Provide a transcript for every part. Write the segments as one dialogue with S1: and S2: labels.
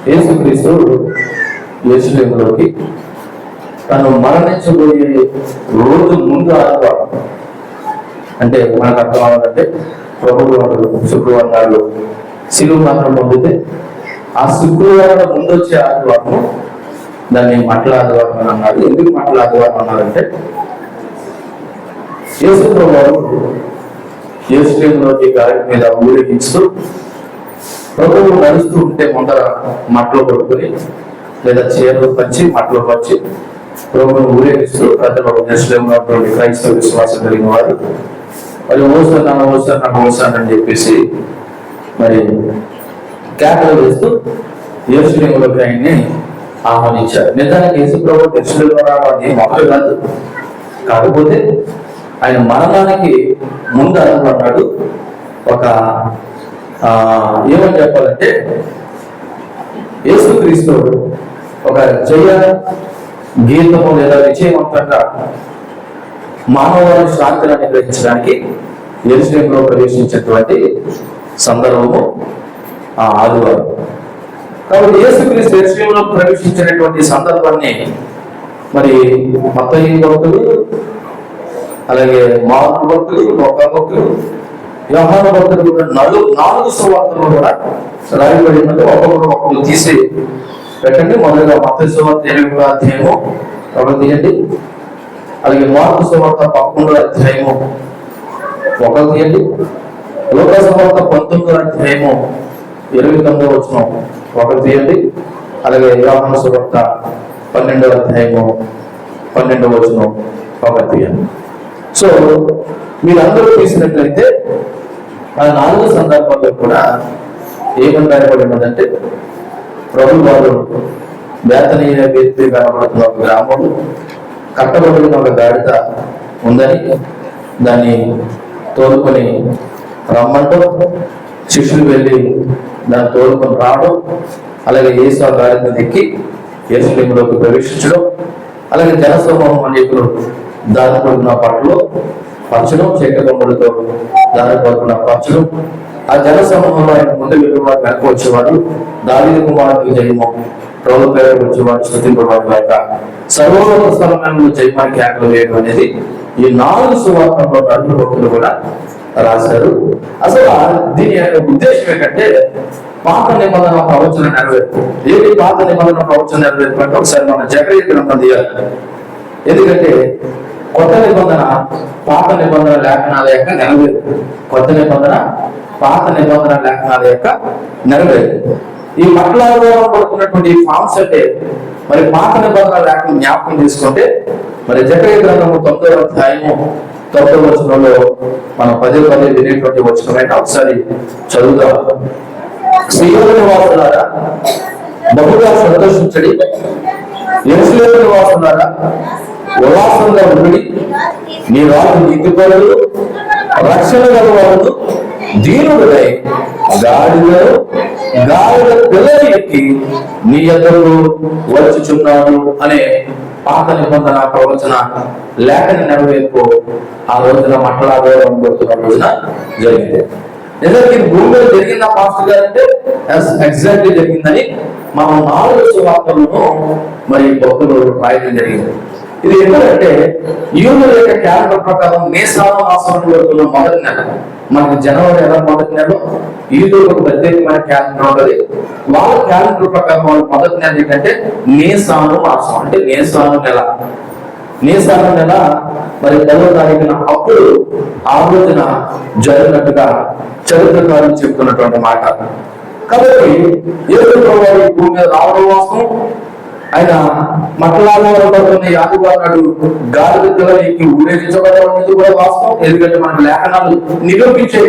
S1: యేసుక్రీస్తు యెరూషలేములోకి తను మరణించబోయే రోజు ముందు ఆదివారం, అంటే మనకు అర్థం అవ్వాలంటే ప్రభువు శుక్రవారం నాడు శిలువ మాత్రం పొందితే ఆ శుక్రవారం ముందు వచ్చే ఆదివారం దాన్ని మట్ల ఆదివారం అని అన్నారు. ఎందుకు మట్ల ఆదివారం అన్నారంటే యేసు ప్రభువు యెరూషలేములోకి గాడి మీద ఊరేగించు ప్రభువు నడుస్తూ ఉంటే ముందర మట్లో కొట్టుకుని లేదా చీరలు పంచి మట్లో పంచి ప్రభువును ఊరేగిస్తూ ప్రజలు యెరూషలేములో క్రైస్తవ విశ్వాసం కలిగిన వారు మరి ఓసాను అని చెప్పేసి మరి కేకలు వేస్తూ యెరూషలేములోకి ఆయన్ని ఆహ్వానించారు. నిజానికి యేసు ప్రభువు యెరూషలేములో రావడం మొదలు కాదు, కాకపోతే ఆయన మరణానికి ముందు అనుకున్నాడు. ఒక ఏమని చెప్పాలంటే యేసుక్రీస్తు ఒక జయ గీతము లేదా విజయవంతంగా మానవాళి శాంతిని అనుగ్రహించడానికి యెరూషలేములో ప్రవేశించినటువంటి సందర్భము ఆదివారం. కాబట్టి యేసుక్రీస్తు యెరూషలేములో ప్రవేశించినటువంటి సందర్భాన్ని మరి మత్తయి భక్తులు, అలాగే మార్కు భక్తులు, లూకా భక్తులు, యోహాను భక్తులు కూడా నాలుగు సువార్తలు కూడా రాయబడినట్టు ఒక్కొక్కరు తీసి పెట్టండి. మొదలుగా మత్తయి సువార్త 8వ అధ్యాయము ఒకటి తీయండి, అలాగే మార్కు సువార్త 11వ అధ్యాయము ఒకటి తీయండి, లూకా సువార్త 19వ అధ్యాయము 29వ వచనం ఒకటి తీయండి, అలాగే యోహాను సువార్త 12వ అధ్యాయము 12వ వచనం ఒకటి తీయండి. సో మీరందరూ తీసినట్లయితే ఆ 4 సందర్భాల్లో కూడా ఏమని రాయబడి ఉన్నదంటే ప్రభు వారు బేతనీయ వ్యక్తి కనబడుతున్న ఒక గ్రామంలో కట్టబడిన ఒక గాడిద ఉందని దాన్ని తోలుకొని రమ్మంటూ శిష్యులు వెళ్ళి దాన్ని తోలుకొని రావడం, అలాగే యేసు ఆ గాడిద ఎక్కి యెరూషలేములోకి ప్రవేశించడం, అలాగే జనసమూహం అనేకులు దారి పడుకున్న పట్టులో పరచడం, చేకబొమ్మలతో దారి పడుకున్న పరచడం, ఆ జన సమూహంలో ఆయన ముందు వెళ్ళేవాడు, వెనక వచ్చేవాడు, దావీదు కుమారుడికి జయము, ప్రభు పేరు వచ్చేవాడు, స్తుతింపబడు యొక్క సర్వోన్నత స్థలమైన జయమానికి కేకలు వేయడం అనేది ఈ 4 సువార్తల్లో 2 భక్తులు కూడా రాశారు. అసలు దీని ఉద్దేశం ఏంటంటే పాత నిబంధన ప్రవచన నెరవేర్పు. ఏది పాత నిబంధన ప్రవచన నెరవేర్పు అంటే ఒకసారి మన జకరియా గ్రంథం తీయాలి. ఎందుకంటే కొత్త నిబంధన పాత నిబంధన లేఖనాల యొక్క నెరవేర్పు, కొత్త నిబంధన పాత నిబంధన లేఖనాల యొక్క నెరవేర్పు. ఈ మట్లాలో పడుతున్నటువంటి ఫామ్స్ అంటే మరి పాత నిబంధన లేఖను జ్ఞాపకం తీసుకుంటే మరి జకరియా గ్రంథము 9వ అధ్యాయము 9వ వచనంలో మనం పదే వినేటువంటి వచనమైనా ఒకసారి చదువుదాం. సీయోను నివాసులారా బహుగా సంతోషించడి, యెరూషలేము నివాసులారా ఉల్లాసంగా ఉండి, నీ రాజు నీతిపరుడు రక్షణ గలవాడు దీనుడై గాడిద పిల్లలు ఎక్కి నీ ఎదురు వచ్చుచున్నాడు అనే పాత నిబంధన ప్రవచన లేఖన నెరవేర్పు ఆ రోజున మట్లాడడం పడుతున్న రోజున జరిగింది. నిజానికి భూమిలో జరిగిందా పాస్టర్ గారు అంటే ఎగ్జాక్ట్లీ జరిగిందని మనం 4 సువార్తలను మరి భక్తులు రాయడం జరిగింది. ఇది ఎందుకంటే యూదుల యొక్క క్యాలెండర్ ప్రకారం నీసాను మాసం వరకు మొదటి నెల, మనకి జనవరి ఎలా మొదటి నెల, యూదులకు ప్రత్యేకమైన క్యాలెండర్ ఉంటుంది. వాళ్ళ క్యాలెండర్ ప్రకారం వాళ్ళ మొదటి నెల ఏంటంటే నీసాను మాసం, అంటే నీసాను నెల. నీసాను నెల మరి 10వ తారీఖున అప్పుడు ఆ రోజున జరిగినట్టుగా చరిత్రకారులు చెప్తున్నటువంటి మాట. కాబట్టి యేసు ప్రభువు భూమి మీద రావడం వాస్తవం, ఆయన మట్లాలో పడుతున్న ఆదివారం నాడు గాడిద పిల్లలకి ఊరేగించబడడం అనేది కూడా వాస్తవం. ఎందుకంటే మనకు లేఖనాలు నిరూపించాయి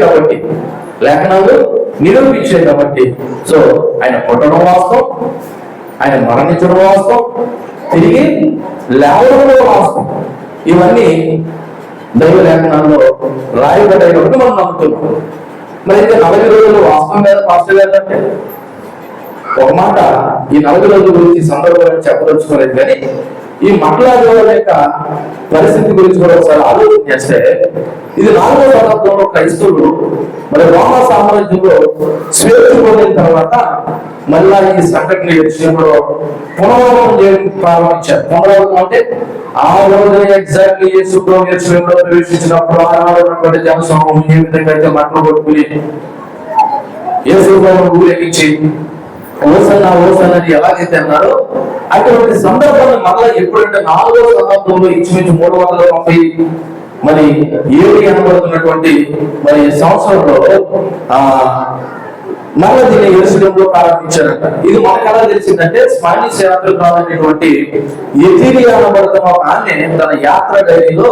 S1: కాబట్టి సో ఆయన పుట్టడం వాస్తవం, ఆయన మరణించడం వాస్తవం, తిరిగి లేవడం వాస్తవం. ఇవన్నీ దైవ లేఖనాల్లో రాయబడ్డైనప్పుడు మనం నమ్ముతున్నాం. మరి అయితే 40 రోజులు వాస్తవం మీద పాస్టర్ గారు అంటే ఒక మాట ఈ 40 రోజుల గురించి సందర్భంగా చెప్పదలుచుకోలేదు, కానీ ఈ మట్లాదేవుల యొక్క పరిస్థితి గురించి కూడా ఒకసారి ఆలోచన చేస్తే, ఇది 4వ శతాబ్దంలో క్రైస్తవులు మరి రోమా సామ్రాజ్యంలో స్వేచ్ఛ పొందిన తర్వాత మళ్ళా ఈ సంఘటన విషయంలో పునరావృతం చేయడం ప్రారంభించారు. పునరావృతం అంటే ఆ రోజున ఎగ్జాక్ట్లీ యేసు విషయంలో ప్రవేశించినప్పుడు ఆనాడున్నటువంటి జనసమూహం ఏ విధంగా అయితే మట్టలు కొట్టుకుని యేసు ఊరేగించి ఓసన్నని ఎలాగైతే అన్నారో, అటువంటి సందర్భాన్ని మళ్ళా ఎప్పుడంటే 4వ శతాబ్దంలో ఇంచుమించు 330 మరి ఏడు అనబడుతున్నటువంటి మరి సంవత్సరంలో మళ్ళీ దీన్ని యెరూషలేములో ప్రారంభించారంట. ఇది మనకు ఎలా తెలిసిందంటే, స్పానిష్ యాత్రికురాలైనటువంటి ఎథీరియా అనబడుతున్న ఒక ఆమె తన యాత్ర డైరీలో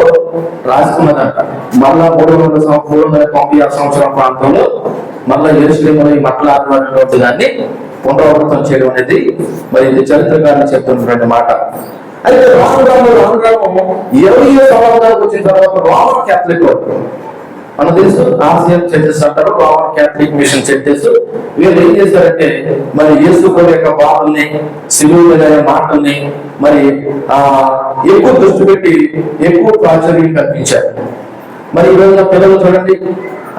S1: రాసుకున్నదంట. మళ్ళా 396 సంవత్సరం ప్రాంతంలో మళ్ళా యెరూషలేములో ఈ మట్ల ఆదివారం దాన్ని పునరావృతం చేయడం అనేది మరి ఇది చరిత్రకారులు చెప్తున్నటువంటి మాట. అయితే రాను 20వ శతాబ్దానికి వచ్చిన తర్వాత రోమన్ క్యాథలిక్ మనకు తెలుసు, ఆసియన్ చర్చెస్ అంటారు, రోమన్ క్యాథలిక్ మిషన్ చర్చెస్. వీళ్ళు ఏం చేశారంటే మరి యేసు యొక్క బాధల్ని, సిలువ మాటల్ని మరి ఎక్కువ దృష్టి పెట్టి ఎక్కువ ప్రాచుర్యం కల్పించారు. మరి ఈ రోజున పిల్లలు చూడండి,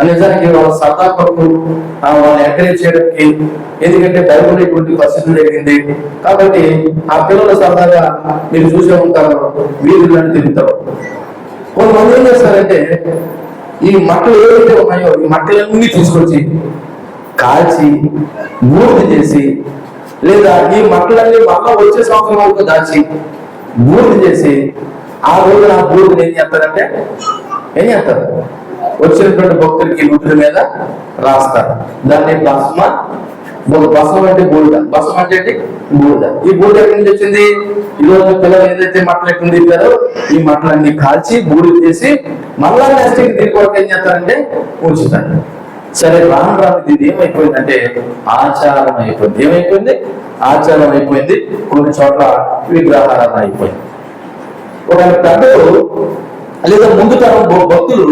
S1: నిజానికి వాళ్ళ సరదా కొరకు వాళ్ళని ఎంకరేజ్ చేయడానికి, ఎందుకంటే బైబిల్ ఇటువంటి పరిస్థితి జరిగింది కాబట్టి ఆ పిల్లలు సరదాగా మీరు చూసే ఉంటారు, వీధులను తిరుగుతారు. కొంతమంది ఏం చేస్తారంటే ఈ మట్టలు ఏవైతే ఉన్నాయో ఈ మట్టలన్నీ తీసుకొచ్చి కాల్చి బూడిద చేసి, లేదా ఈ మట్టలన్నీ మళ్ళా వచ్చే సంవత్సరం వరకు దాచి బూడిద చేసి ఆ రోజున ఆ బూడిదని ఏం చేస్తారు వచ్చినటువంటి భక్తులకి నుదుటి మీద రాస్తారు. దాన్ని భస్మం అంటే బూడిద. భస్మం అంటే బూడిద. ఈ బూడిద ఎక్కడి నుంచి వచ్చింది? ఈ రోజు పిల్లలు ఏదైతే మట్టలు ఎక్కడ దిగారో ఈ మట్టలన్నీ కాల్చి బూడిద చేసి మళ్ళా నెక్స్ట్ దీని కొరకు ఏం చేస్తారంటే ఉంచుతారు. సరే, రాను రాను ఇది ఏమైపోయిందంటే ఆచారం అయిపోయింది. ఏమైపోయింది? ఆచారం అయిపోయింది. కొన్ని చోట్ల విగ్రహారాధన అయిపోయింది. ఒక పెద్దలు లేదా ముందు తరం భక్తులు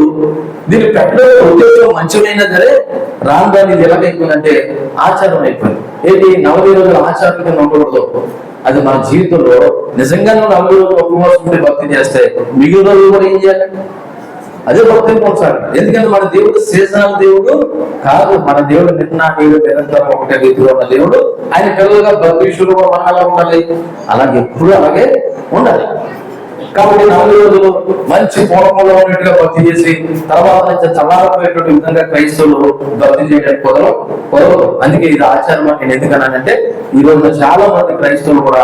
S1: దీన్ని పెట్టడం ఉద్దేశం మంచిమైనా సరే రాను రాని ఇది ఎలాగైపోయిందంటే ఆచారం అయిపోయింది. ఏంటి? 40 రోజులు ఆచారం కింద ఉండకూడదు. అది మన జీవితంలో నిజంగా 40 రోజులు ఉపవాసం ఉండి భక్తి చేస్తే మిగిలిన రోజులు కూడా ఏం చేయాలి? అదే భక్తిని కొనసాగాలి. ఎందుకంటే మన దేవుడు సీజనల్ దేవుడు కాదు. మన దేవుడు నిన్న నేడు నిరంతరం ఒకటే రీతిలో ఉన్న దేవుడు. ఆయన పిల్లలుగా భక్తి విషయంలో కూడా మనం అలా ఉండాలి. అలాగే ఎప్పుడు అలాగే ఉండాలి. కాబట్టి 40 రోజులు మంచి పూర్వంలో ఉన్నట్టుగా భక్తి చేసి తర్వాత నుంచి చల్లారపోయేటువంటి విధంగా క్రైస్తవులు భక్తి చేయడానికి కుదరదు. అందుకే ఇది ఆచారం అని నేను ఎందుకన్నానంటే, ఈ రోజు చాలా మంది క్రైస్తవులు కూడా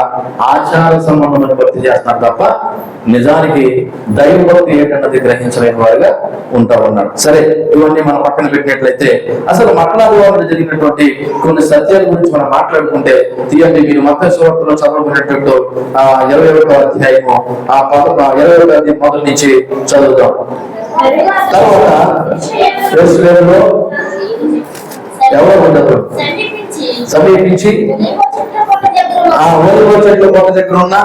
S1: ఆచార సంబంధమైన భక్తి చేస్తున్నారు తప్ప నిజానికి దైవ భక్తి ఏంటన్నది గ్రహించలేని వారుగా ఉంటా ఉన్నారు. సరే, ఇవన్నీ మనం పక్కన పెట్టినట్లయితే అసలు మట్లాదివారంలో జరిగినటువంటి కొన్ని సత్యాల గురించి మనం మాట్లాడుకుంటే తీయండి. మీరు మత్తయి సువార్తలో చదవబడినట్టు 21వ అధ్యాయము 21వ అధ్యాయం మొదటి నుంచి చదువుతాం. తర్వాత యెరూషలేములో ఎవరో ఉండదు సమీపించి ఆ ఒలివ చెట్ల కొండ దగ్గర ఉన్న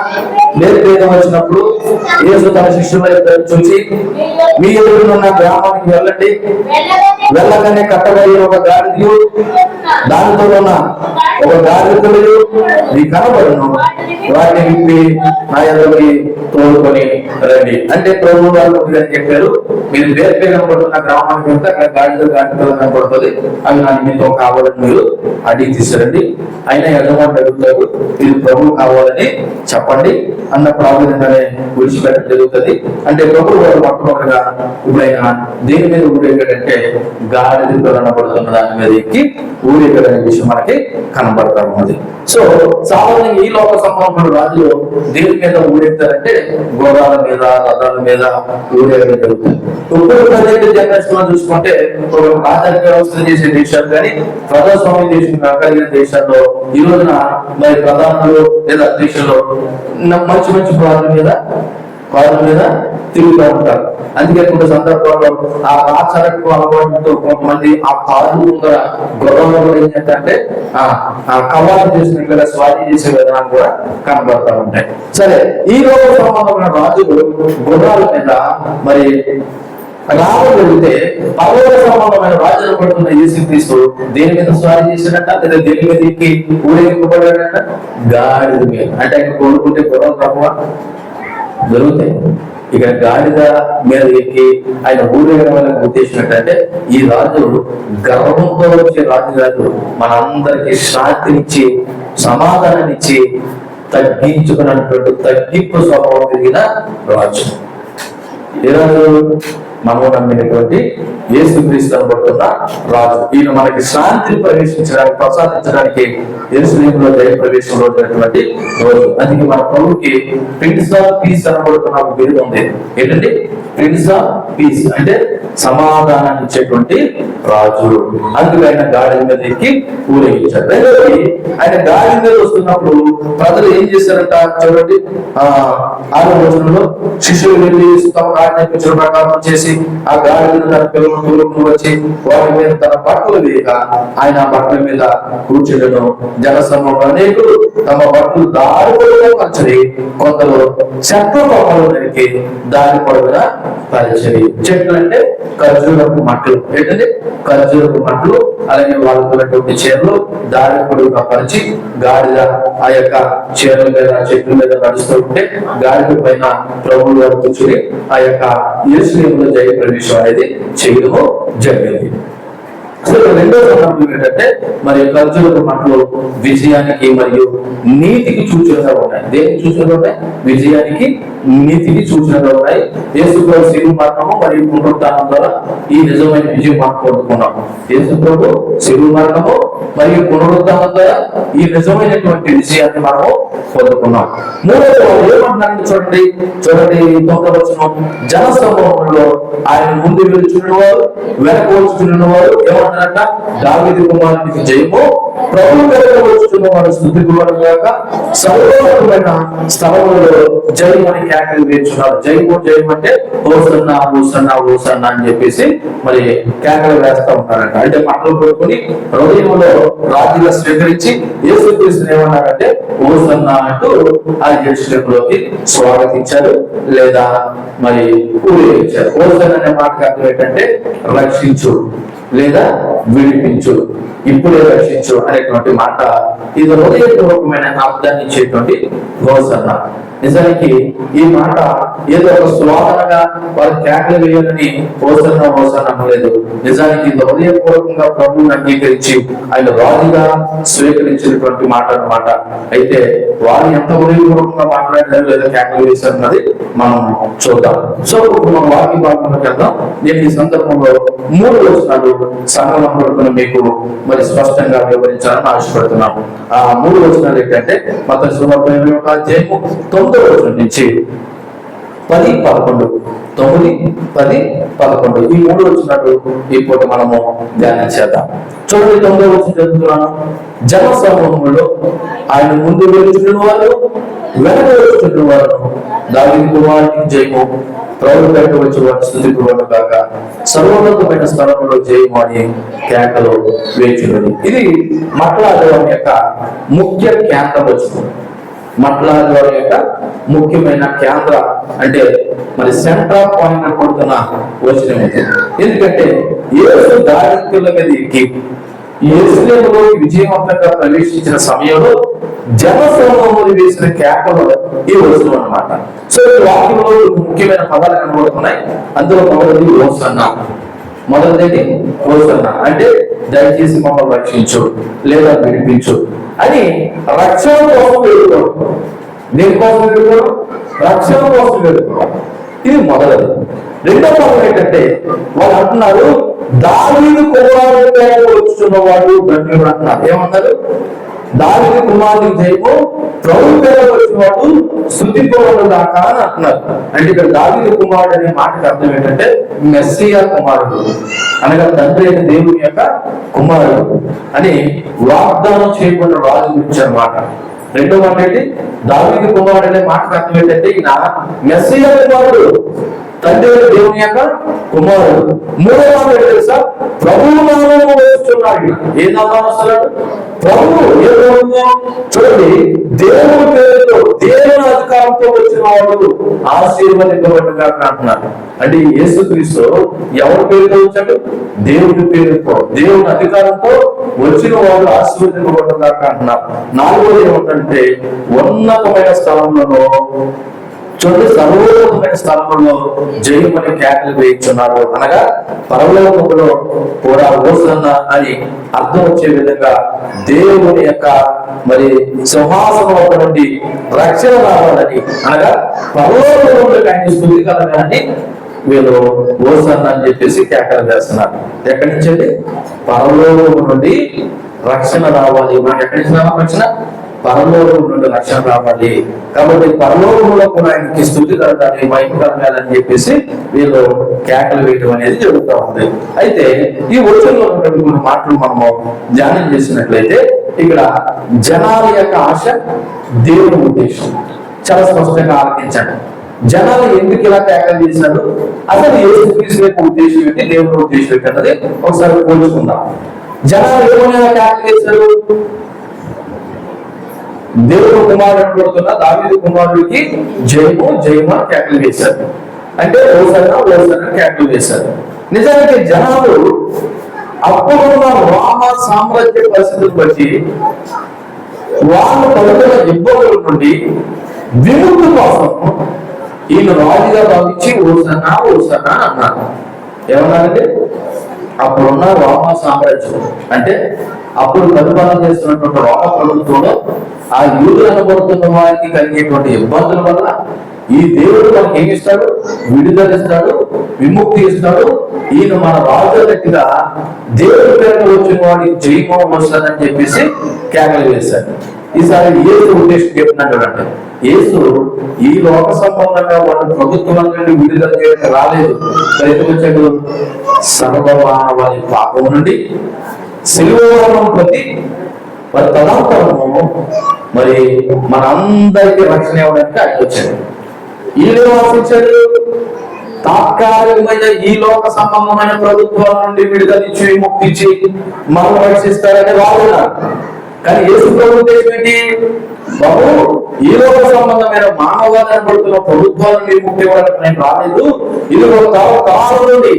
S1: భేదం వచ్చినప్పుడు యేసు తన శిష్యుల చూసి, మీ ఎదురున్న గ్రామానికి వెళ్ళండి, వెళ్ళగానే కట్టబడి ఒక గాడిదయు దానితో ఉన్న ఒక గాడిదయు మీ కనబడును, వాటిని విప్పి నా ఎదురుకి తోడుకొని రండి. అంటే ప్రభు వారు చెప్పారు, మీరు వేరే కనబడుతున్న గ్రామానికి వెళ్తే అక్కడ గాడిద కనబడుతుంది, అవి నా నిమిత్తం కావాలని మీరు అడిగి తీసుకురండి. అయినా యజమానులు అడుగుతారు, ఇది ప్రభు కావాలని చెప్పండి అన్నప్పుడు ఆ విధంగానే విడిచిపెట్టడం జరుగుతుంది. అంటే ప్రభు వారు మొట్టమొదటిగా ఇప్పుడైనా దేని మీద ఊరేగాడంటే గాడిదతో కనబడుతున్న దాని మీద ఎక్కి ఊరేగాడనే విషయం మనకి కనబడతా ఉన్నది. సో సాధారణంగా ఈ లోక సంబంధమైన రాజులు దేని మీద ఊరేగుతారంటే గుర్రాల మీద, రథాల మీద ఊరేగడం జరుగుతుంది. ఇప్పుడు ప్రజెంట్ జనరేషన్ లో చూసుకుంటే రాజకీయ వ్యవస్థ చేసే దేశాలు కానీ ప్రజాస్వామ్య దేశం కలిగిన దేశాల్లో ఈ రోజున మరి ప్రధానులు లేదా దేశంలో మంచి మంచి కారుల మీద తిరుగుతూ ఉంటారు. అందుకే కొన్ని సందర్భాల్లో ఆ ఆచారకు అలవాటుతో కొంతమంది ఆ కారు ముందర గుర్రంలో కూడా ఏంటంటే ఆ కవాలు చేసినట్లుగా స్వాధీనం చేసే విధానాలు కూడా కనబడతా ఉంటాయి. సరే, ఈ రోజు సంబంధమైన రాజులు గుర్రాల మీద మరి రాబడితే పదవ సంబంధమైన రాజులు పడుతున్న యేసుక్రీస్తు దేని మీద స్వారీ చేశాడట, లేదా దేని మీద ఎక్కి ఊరేగింపబడ్డాడట? గాడిద మీద. అంటే ఆయన కోరుకుంటే గుర్రం తక్కువ జరుగుతాయి. ఇక గాడిద మీద ఎక్కి ఆయన ఊరేగడం ఉద్దేశం ఏంటంటే ఈ రాజు గర్వంతో వచ్చే రాజు కాదు, మనందరికి శాంతినిచ్చి సమాధానాన్ని ఇచ్చి తగ్గించుకున్నటువంటి తగ్గింపు స్వభావం కలిగిన రాజు. ఏ రాజు? మనం నమ్మినటువంటి యేసుక్రీస్తు అనబడుతున్న రాజు. ఈయన మనకి శాంతిని ప్రవేశించడానికి ప్రసాదించడానికి యెరూషలేములో జయ ప్రవేశం రోజైనటువంటి రోజు. అందుకే మన ప్రభుకి ప్రిన్స్ ఆఫ్ పీస్ అనబడుతున్న ఒక బిరుదు ఉంది. ఏంటంటే ప్రిన్స్ ఆఫ్ పీస్ అంటే సమాధానాన్ని ఇచ్చేటువంటి రాజు. అందుకే ఆయన గాడిద మీద ఎక్కి ఊరేగించారు. రెండోది, ఆయన గాడిద మీద వస్తున్నప్పుడు ప్రజలు ఏం చేశారంట చూడండి. 6వ వచనంలో శిష్యులు వెళ్ళి తమ ఆజ్ఞాపించిన ప్రకారం చేసి ఆ గాడిద తన పిల్లలను వచ్చి వారి మీద తన బట్టలు వేయక ఆయన బట్టల మీద కూర్చుండను. జనసమూహం అనేకులు తమ బట్టలు దారి పొడవునా పరిచరి, కొందరు చెట్ల కొమ్మలు నరికి దారి పొడవునా పరిచరి. చెట్లు అంటే ఖర్జూరపు మట్టలు. ఏంటంటే ఖర్జూరపు మట్టలు. అలాగే వాళ్ళకున్నటువంటి చీరలు దారి పొడవుగా పరిచి గాడిద ఆ యొక్క చీరల మీద చెట్ల మీద నడుస్తూ ఉంటే గాడిద పైన ప్రభువు గారు కూర్చుని ఆ యొక్క యెరూషలేములో జయ ప్రవేశం అనేది చేయడము జరిగింది. అసలు రెండో సందర్భం ఏంటంటే మరి ఖర్జూరపు మట్టలు విజయానికి మరియు నీతికి సూచనగా ఉన్నాయి. దేనికి సూచనగా ఉన్నాయి? విజయానికి నీతికి సూచనగా ఉన్నాయి. యేసుప్రభు శిలువ మరణము మరియు పునరుత్థానం ద్వారా ఈ నిజమైన విజయం మనం పొందుకున్నాము. యేసుప్రభు శిలువ మరణము మరియు పునరుత్థానం ద్వారా ఈ నిజమైనటువంటి విజయాన్ని మనము పొందుకున్నాం. మూడవ ఏమంటున్నారంటే చూడండి 9వ వచనం, జన సమూహంలో ఆయన ముందు వెళ్తున్న వారు వెనక వచ్చుతున్న వారు ఏమంటారంట? దావీదు కుమారునికి జయము, ప్రభు వెనక వచ్చుతున్న వారు స్తుతి గాక, సర్వోన్నతమైన స్థలములలో జయము అని కేకలు వేస్తున్నారు. జయము జయము అంటే హోసన్నా హోసన్నా హోసన్నా అని చెప్పేసి మరి కేకలు వేస్తా ఉంటారంట. అంటే మట్టలు పడుకొని హృదయంలో రాజుగా స్వీకరించి యేసుక్రీస్తుని ఏమన్నారంటే హోసన్నా అంటూ ఆ యెరూషలేములోకి స్వాగతించారు లేదా మరి ఊరేగించారు. హోసన్నా అనే మాటకు అర్థం ఏంటంటే రక్షించు లేదా విడిపించు, ఇప్పుడే రక్షించు అనేటువంటి మాట. ఇది హృదయపూర్వకమైన అర్థాన్ని ఇచ్చేటువంటి హోసన్నా. నిజానికి ఈ మాట ఏదో ఒక స్లోగనగా వారు కేకలు వేయాలని హోసన్నా హోసన్నా అనలేదు. నిజానికి ఇది హృదయపూర్వకంగా ప్రభువుని అంగీకరించి ఆయన రాజుగా స్వీకరించినటువంటి మాట అన్నమాట. అయితే వారు ఎంత హృదయపూర్వకంగా మాట్లాడారు లేదా కేకలు వేశారన్నది మనం చూద్దాం. సో ఇప్పుడు మనం వాక్య భాగంలోకి వెళ్దాం. నేను ఈ సందర్భంలో 3 వచనాలు సంగమం కొడుకుని మీకు మరి స్పష్టంగా వివరించాలని ఆశపడుతున్నాము. ఆ 3 వచనాలు ఏంటంటే మత్తయి సువార్త 21వ అధ్యాయము 9వ వచనం నుంచి 10, 11, 9, 10, 11 ఈ 3 వచనాలు ఇప్పుడు మనము ధ్యానం చేద్దాం. చూడండి 9వ వచనం చదువుతున్నాను. జన సమూహంలో ఆయన ముందు వెళ్తున్న వారు వెనక వచ్చుతున్న వారు దావీదు కుమారునికి జయము, ప్రభు బయట వచ్చి వారి స్తుతి గాక, సర్వోన్నతమైన స్థలంలో జయము అని కేకలు వేచున్నది. ఇది మట్లాదం యొక్క ముఖ్య కేంద్ర వచనం. మట్లాదం యొక్క ముఖ్యమైన కేంద్ర అంటే మరి సెంట్రల్ పాయింట్ పడుతున్న వచనం ఇది. ఎందుకంటే యేసు దారిద్ర్యుల మీద ఎక్కి యెరూషలేములో విజయవంతంగా ప్రవేశించిన సమయంలో జన సమూహములు వేసిన కేకలు ఈ వచనం అన్నమాట. సో ఈ వాక్యంలో ముఖ్యమైన పదాలు కనబడుతున్నాయి. అందులో మొదటిది హోసన్నా. మొదటిది హోసన్నా అంటే దయచేసి మమ్మల్ని రక్షించు లేదా విడిపించు అని రక్షణ కోసం వేడుకోవడం. దేనికోసం వేడుకోవడం? రక్షణ కోసం వేడుకోవడం. ఇది మొదలది. రెండవ పదం ఏంటంటే వాళ్ళు అంటున్నారు దావీదు కుమారుడు వచ్చుతున్నవాడు ధన్యుడు అంటున్నారు. ఏమన్నారు? దావీదు కుమారుడికి జయము, ప్రభు పేరు వచ్చినవాడు స్తుతింపబడు దాకా అని అంటున్నారు. అంటే ఇక్కడ దావీదు కుమారుడు అనే మాటకు అర్థం ఏంటంటే మెస్సియా కుమారుడు అనగా తండ్రి అయిన దేవుని యొక్క కుమారుడు అని వాగ్దానం చేయబడిన రాజు గురించి అన్నమాట. రెండో మాట ఏంటి? దావీదు కుమారుడు అనే మాటకు అర్థం ఏంటంటే ఈయన మెస్సియా కుమారుడు, తండ్రి దేవుని యొక్క కుమారుడు. మూడో మాట ఏంటి తెలుసా? ప్రభువు నామమున వస్తున్నాడు. ఏ నామమున వస్తున్నాడు? ప్రభువు. ఏ ప్రభువు? చూడండి, దేవుని పేరుతో దేవుని అధికారంతో వచ్చిన వాడు ఆశీర్వదింపబడ్డగా అంటున్నారు. అంటే యేసుక్రీస్తు ఎవరి పేరుతో వచ్చాడు? దేవుని పేరుతో, దేవుని అధికారంతో వచ్చిన వాడు ఆశీర్వదింపబడ్డగా అంటున్నారు. 4వది ఏమంటే ఉన్నతమైన స్థలంలో చూడండి, సర్వోన్నతమైన స్థలంలో జయమని కేకలు వేయించున్నారు అనగా పరలోకములో కూడా హోసన్న అని అర్థం వచ్చే విధంగా దేవుని యొక్క మరి సింహాసనం నుండి రక్షణ రావాలని అనగా పరలోకంలో ఆయన స్థుతి కలగాలని వీళ్ళు హోసన్న అని చెప్పేసి కేకలు వేస్తున్నారు. ఎక్కడి నుంచి అండి? పరలోకం నుండి రక్షణ రావాలి. మనకి ఎక్కడి నుంచి రావాలి రక్షణ? పరలోకం నుండి రక్షణ రావాలి. కాబట్టి పరలోకంలో కూడా ఆయనకి స్థుతి కలగాలి, మహిమ కలగాలని చెప్పేసి వీళ్ళు కేకలు వేయడం అనేది జరుగుతూ ఉంది. అయితే ఈ వచనంలో ఉన్నటువంటి కొన్ని మాటలు మనము ధ్యానం చేసినట్లయితే ఇక్కడ జనాల యొక్క ఆశ, దేవుని ఉద్దేశం చాలా స్పష్టంగా ఆలకించండి. జనాలు ఎందుకు ఇలా కేకలు చేశారు, అసలు యేసుక్రీస్తు యొక్క ఉద్దేశం ఏంటి, దేవుని ఉద్దేశం ఏంటి అన్నది ఒకసారి పోల్చుకుందాం. జనాలు ఏమైనా కేకలు చేశారు? దేవుడు కుమారుడు పడుతున్న దావీదు కుమారుడికి జయము జయము అని కేకలు వేశారు. అంటే ఓసన్న ఓసన్న కేకలు వేశారు. నిజానికి జనాలు అప్పుడున్న రోమ సామ్రాజ్య పరిస్థితులు బట్టి వాళ్ళు పడుతున్న ఇబ్బందుల నుండి విముక్తి కోసం ఈయన రాజుగా భావించి ఓసన్న ఓసన్న అన్నారు. ఏమన్నారంటే అప్పుడున్న రోమ సామ్రాజ్యం అంటే అప్పుడు పరిపాలన చేస్తున్నటువంటి రోమ ప్రభుత్వంలో ఆ యూదులు అనబడుతున్న వారికి కలిగేటువంటి ఇబ్బందుల వల్ల ఈ దేవుడు మనకి ఏమి ఇస్తాడు? విడుదల ఇస్తాడు, విముక్తి ఇస్తాడు. ఈయన మన రాజు గట్టిగా దేవుడి పేరు వచ్చిన వాడికి జయమో వస్తుందని చెప్పేసి కేకలు వేశాడు. ఈసారి యేసు ఉద్దేశం చెప్తున్నాడు అంటే యేసు ఈ లోక సంబంధంగా వాళ్ళ ప్రభుత్వం నుండి విడుదల చేయడానికి రాలేదు. ఎందుకు వచ్చాడు? సర్వమానవాళి పాపం నుండి శిలువ ప్రతి వారి తదాంతరము మరి మనందరికీ రక్షణ ఇవ్వడానికి ఆయన వచ్చాడు. ఈయన ఆశించాడు తాత్కాలికమైన ఈ లోక సంబంధమైన ప్రభుత్వాల నుండి విడుదలిచ్చి విముక్తించి మనం రక్షిస్తారని వాడున్నారు. కానీ యేసు ప్రభు ఉద్దేశం ఏంటి? బాబు, ఈ లోక సంబంధమైన మానవాదాన్ని పడుతున్న ప్రభుత్వాలను విముక్తి ఇవ్వడానికి నేను రాలేదు. ఇది ఒక తరాల నుండి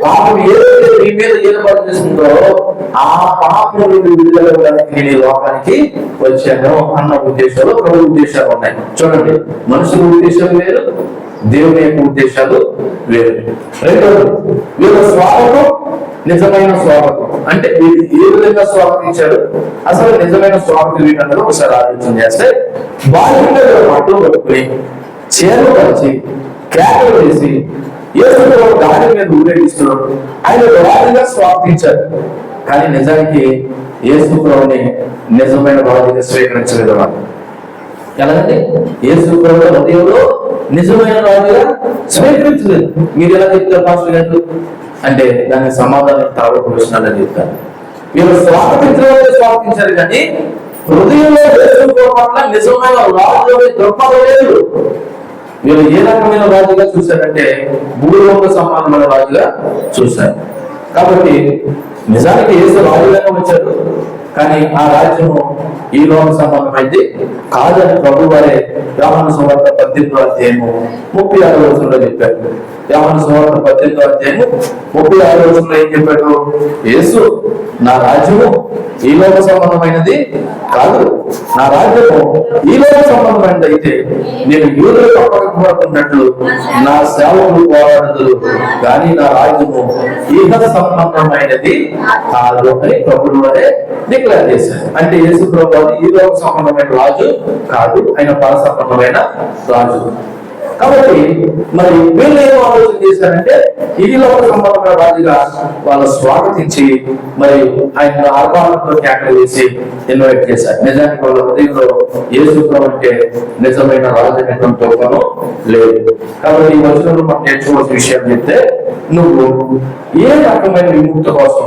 S1: పాపం ఏదైతే మీ మీద ఏర్పాటు చేస్తుందో ఆ పాపం నుండి విడుదల ఇవ్వడానికి నేను ఈ లోకానికి వచ్చాను అన్న ఉద్దేశాలు ప్రభు ఉద్దేశాలు ఉన్నాయి. చూడండి, మనుషుల ఉద్దేశాలు వేరు, దేవుని యొక్క ఉద్దేశాలు వేరు. రెండోది వీళ్ళ స్వాగతం నిజమైన స్వాగతం. అంటే వీళ్ళు ఏ విధంగా స్వాగతించారు, అసలు నిజమైన స్వాగతం ఏంటన్నది ఒకసారి ఆలోచన చేస్తే బాల్యంగా మాటలు పట్టుకుని చేరు పరిచి కేకలు వేసి యేసు దాని మీద ఊరేగిస్తున్నాడు. ఆయన రాజుగా స్వాగతించారు. కానీ నిజానికి యేసు ప్రభుని నిజమైన రాజుగా స్వీకరించలేదు. ఎలాగంటే యేసు ప్రభు హృదయంలో నిజమైన రాజుగా స్వీకరించలేదు. మీరు ఎలా చెప్తారు పాస్టర్ గారు అంటే దానికి సమాధానం తర్వాత విషయాలని చెప్తారు. వీళ్ళు స్వాగతించారు కానీ హృదయంలో యేసు ప్రభు పట్ల నిజమైన రాజు దృక్పథం లేదు. వీళ్ళు ఏ రకమైన రాజుగా చూశారంటే భూలోక సమానమైన రాజుగా చూశారు. కాబట్టి నిజానికి యేసు రాజుగానే వచ్చాడు, కానీ ఆ రాజ్యము ఈ లోక సంబంధమైంది కాదని ప్రభు వారే యోహాను సువార్త 18:36 చెప్పారు. యోహాను సువార్త 18:36 ఏం చెప్పాడు? యేసు నా రాజ్యము ఈ లోక సంబంధమైనది కాదు, నా రాజ్యము ఈ లోక సంబంధమైనది అయితే నేను యూదులకు అప్పగింపబడుతున్నట్లు నా సేవకులు పోరాడుదురు, కానీ నా రాజ్యము ఈహ సంబంధమైనది కాదు అని ప్రభువు వారే డిక్లేర్ చేశారు. అంటే యేసు ప్రభు ఈ లోక సంబంధమైన రాజు కాదు, ఆయన పర సంబంధమైన రాజు. కాబట్టి మరి వీళ్ళు ఏం ఆలోచన చేశారంటే ఈ లోక సంబంధమైన రాజుగా వాళ్ళు స్వాగతించి మరి ఆయన ఆర్భాటంతో కేకలు వేసి ఇన్వైట్ చేశారు. నిజానికి వాళ్ళ హృదయంలో యేసు ప్రభు అంటే నిజమైన రాజు అనేటువంటి తోపను లేదు. కాబట్టి ఈ వచనంలో మనం నేర్చుకోవాల్సిన విషయం చెప్తే, నువ్వు ఏ రకమైన విముక్తి కోసం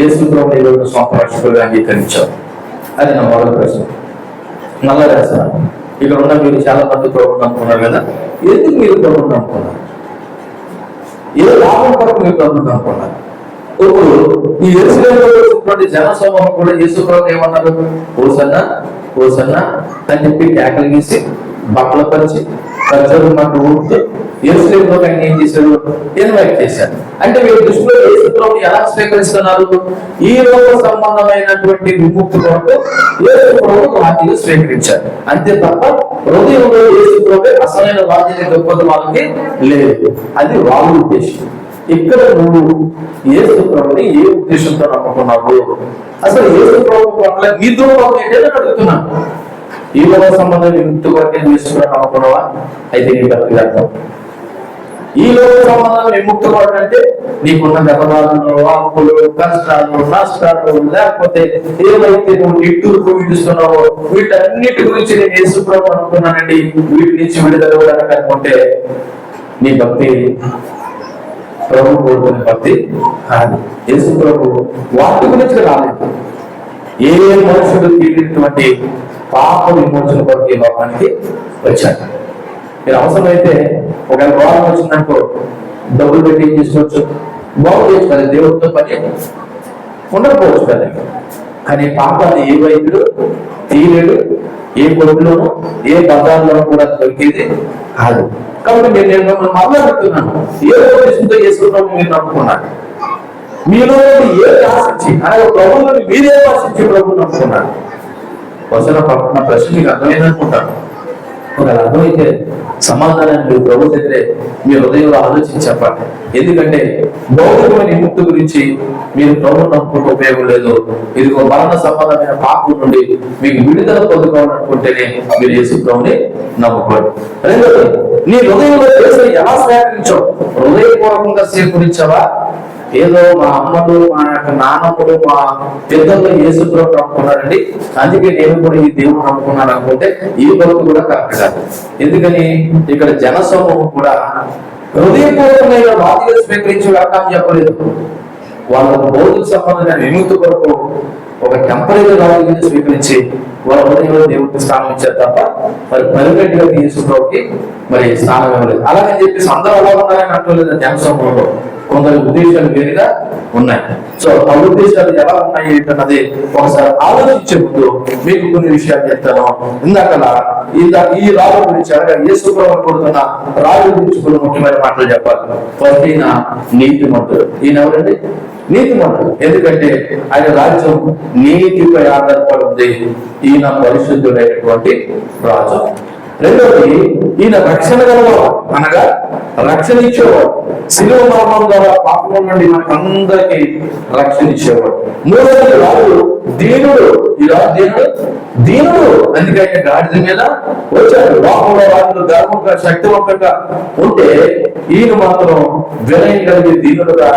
S1: యేసు ప్రభు ఈరోజు సొంత రక్షకులుగా అంగీకరించావు? అది నా మొదటి ప్రశ్న. మళ్ళా రాశాను, ఇక్కడ ఉన్న మీరు చాలా మంది ప్రభుత్వం అనుకున్నారు కదా, ఎందుకు మీరు ప్రభుత్వం అనుకున్నారు? ఏ లాభం కొరకు మీరు ప్రభుత్వం అనుకున్నారు? ఇప్పుడు ఈ యేసులోని జన సమూహం కూడా యేసు ప్రభు ఏమన్నారు? ఓసన్న ఓసన్న అని చెప్పి కేకలు గీసి బట్టలు పరిచి మాకు ఊరుతూ యేసులోకి ఆయన ఏం చేశాడు, ఇన్వైట్ చేశాడు. అంటే వీళ్ళ దృష్టిలో యేసుప్రభుని ఎలా స్వీకరిస్తున్నారు? ఈ లోక సంబంధమైనటువంటి విముక్తి కొరకు యేసుప్రభు వాక్యం స్వీకరించారు అంతే తప్ప హృదయంలో యేసుప్రభు అసలైన వాక్యం గొప్పది వాళ్ళకి లేదు. అది వాళ్ళ ఉద్దేశం. ఇక్కడ నువ్వు యేసుప్రభుని ఏ ఉద్దేశంతో నమ్ముకున్నావు? అసలు యేసుప్రభు పట్ల నీ దూరం ఏంటని అడుగుతున్నాను. ఈ లోక సంబంధం విముక్తి కొరకే యేసుప్రభుని నమ్ముకున్నావా? అయితే నీ భక్తి అర్థం. ఈ లోక సంబంధం విముక్తి కొరకు అంటే నీకున్న గతవాళ్ళు, అప్పులు, కష్టాలు, నష్టాలు, లేకపోతే ఏవైతే నువ్వు నిట్టూరు పీడిస్తున్నావో వీటన్నిటి గురించి నేను యేసుప్రభు అనుకున్నానండి, వీటి నుంచి విడుదల ఇవ్వడానికి అనుకుంటే నీ భక్తి ప్రభు కోరుకునే భక్తి కాదు. యేసుప్రభు వాటి గురించి రాలేదు. ఏ మనుషుడు తీరినటువంటి పాప విమోచన కొరకు ఈ లోకానికి వచ్చాడు. మీరు అవసరమైతే ఒక రోగం వచ్చిందనుకో డబ్బులు పెట్టి ఏం చేసుకోవచ్చు, బాగు చేసుకోవాలి. దేవుడితో పని ఉండకపోవచ్చు కదా. కానీ పాపాన్ని ఏ వైద్యుడు తీయలేడు, ఏ కొడుకులోనూ ఏ బజార్లోనూ కూడా దొరికేది కాదు. కాబట్టి నేను మిమ్మల్ని మాట్లాడుతున్నాను, ఏ ఉద్దేశంతో యేసుప్రభుని మీరు నమ్ముకున్నారు? మీలో ఏది ఆశించి అనగా ప్రభువుని మీరే ఆశించి ప్రభువుని నమ్ముకున్నారు? వసన పక్కన ప్రశ్న మీకు అర్థమైందనుకుంటాను. ఒకవేళ అర్థమైతే సమాధానాన్ని మీరు ప్రభు దగ్గరే మీ హృదయంలో ఆలోచించి చెప్పండి. ఎందుకంటే భౌతికమైన విముక్తి గురించి మీరు ప్రభువుని నమ్ముకుంటే ఉపయోగం లేదు. ఇదిగో మరణ సంబంధమైన పాపం నుండి మీకు విడుదల పొందుకోవాలనుకుంటేనే మీరు యేసు ప్రభువుని నమ్ముకోండి. రెండోది, నీ హృదయంలో యేసుని ఎలా స్వీకరించావు? హృదయపూర్వకంగా స్వీకరించావా? ఏదో మా అమ్మలు, మా యొక్క నాన్నమ్మలు, మా పెద్దలు యేసుప్రభు నమ్ముకున్నారండి, అందుకే నేను కూడా ఈ దేవుడు నమ్ముకున్నాను అనుకుంటే ఈ భక్తి కూడా కరెక్ట్ కాదు. ఎందుకని ఇక్కడ జనసమూహం కూడా హృదయపూర్వకమైన వాక్యాలు స్వీకరించి వ్యాఖ్యానం చెప్పలేదు. వాళ్ళకు భౌతిక సంబంధమైన విముక్తి కొరకు ఒక టెంపరీ వాక్యాన్ని స్వీకరించి వాళ్ళ హృదయంలో దేవుడికి స్థానం ఇచ్చారు తప్ప మరి పర్మనెంట్ గా యేసుప్రభుకి మరి స్థానం ఇవ్వలేదు. అలాగని చెప్పేసి అందరూ అలా ఉన్నారని అంటలేదు. జనసమూహంలో కొందరి ఉద్దేశాలు వేరుగా ఉన్నాయి. సో ఆ ఉద్దేశాలు ఎలా ఉన్నాయి ఏంటన్నది ఒకసారి ఆలోచించే ముందు మీకు కొన్ని విషయాలు చెప్తాను. ఈ రాజు గురించి అనగా యేసుప్రభుని కొడుతున్న రాజు గురించి కొన్ని ముఖ్యమైన మాటలు చెప్పాలి. ఫస్ట్, ఈయన నీతిమంతుడు. ఈయన ఎవరండి? నీతిమంతుడు. ఎందుకంటే ఆయన రాజ్యం నీతిపై ఆధారపడి ఉంది. ఈయన పరిశుద్ధుడైనటువంటి రాజు. రెండవది, ఈయన రక్షణ గలవాడు, అనగా రక్షణ ఇచ్చేవాడు. శిలువ మరణం ద్వారా పాపం నుండి మనకు అందరికీ రక్షణ ఇచ్చేవాడు. మూడవది, రాజు దీనుడు. ఈ రాజు దీనుడు, అందుకే ఆయన గాడిద మీద వచ్చాడు. లోకంలో రాజులు గర్వంగా శక్తివంతంగా ఉంటే ఈయన మాత్రం వినయం కలిగి దీనుడుగా,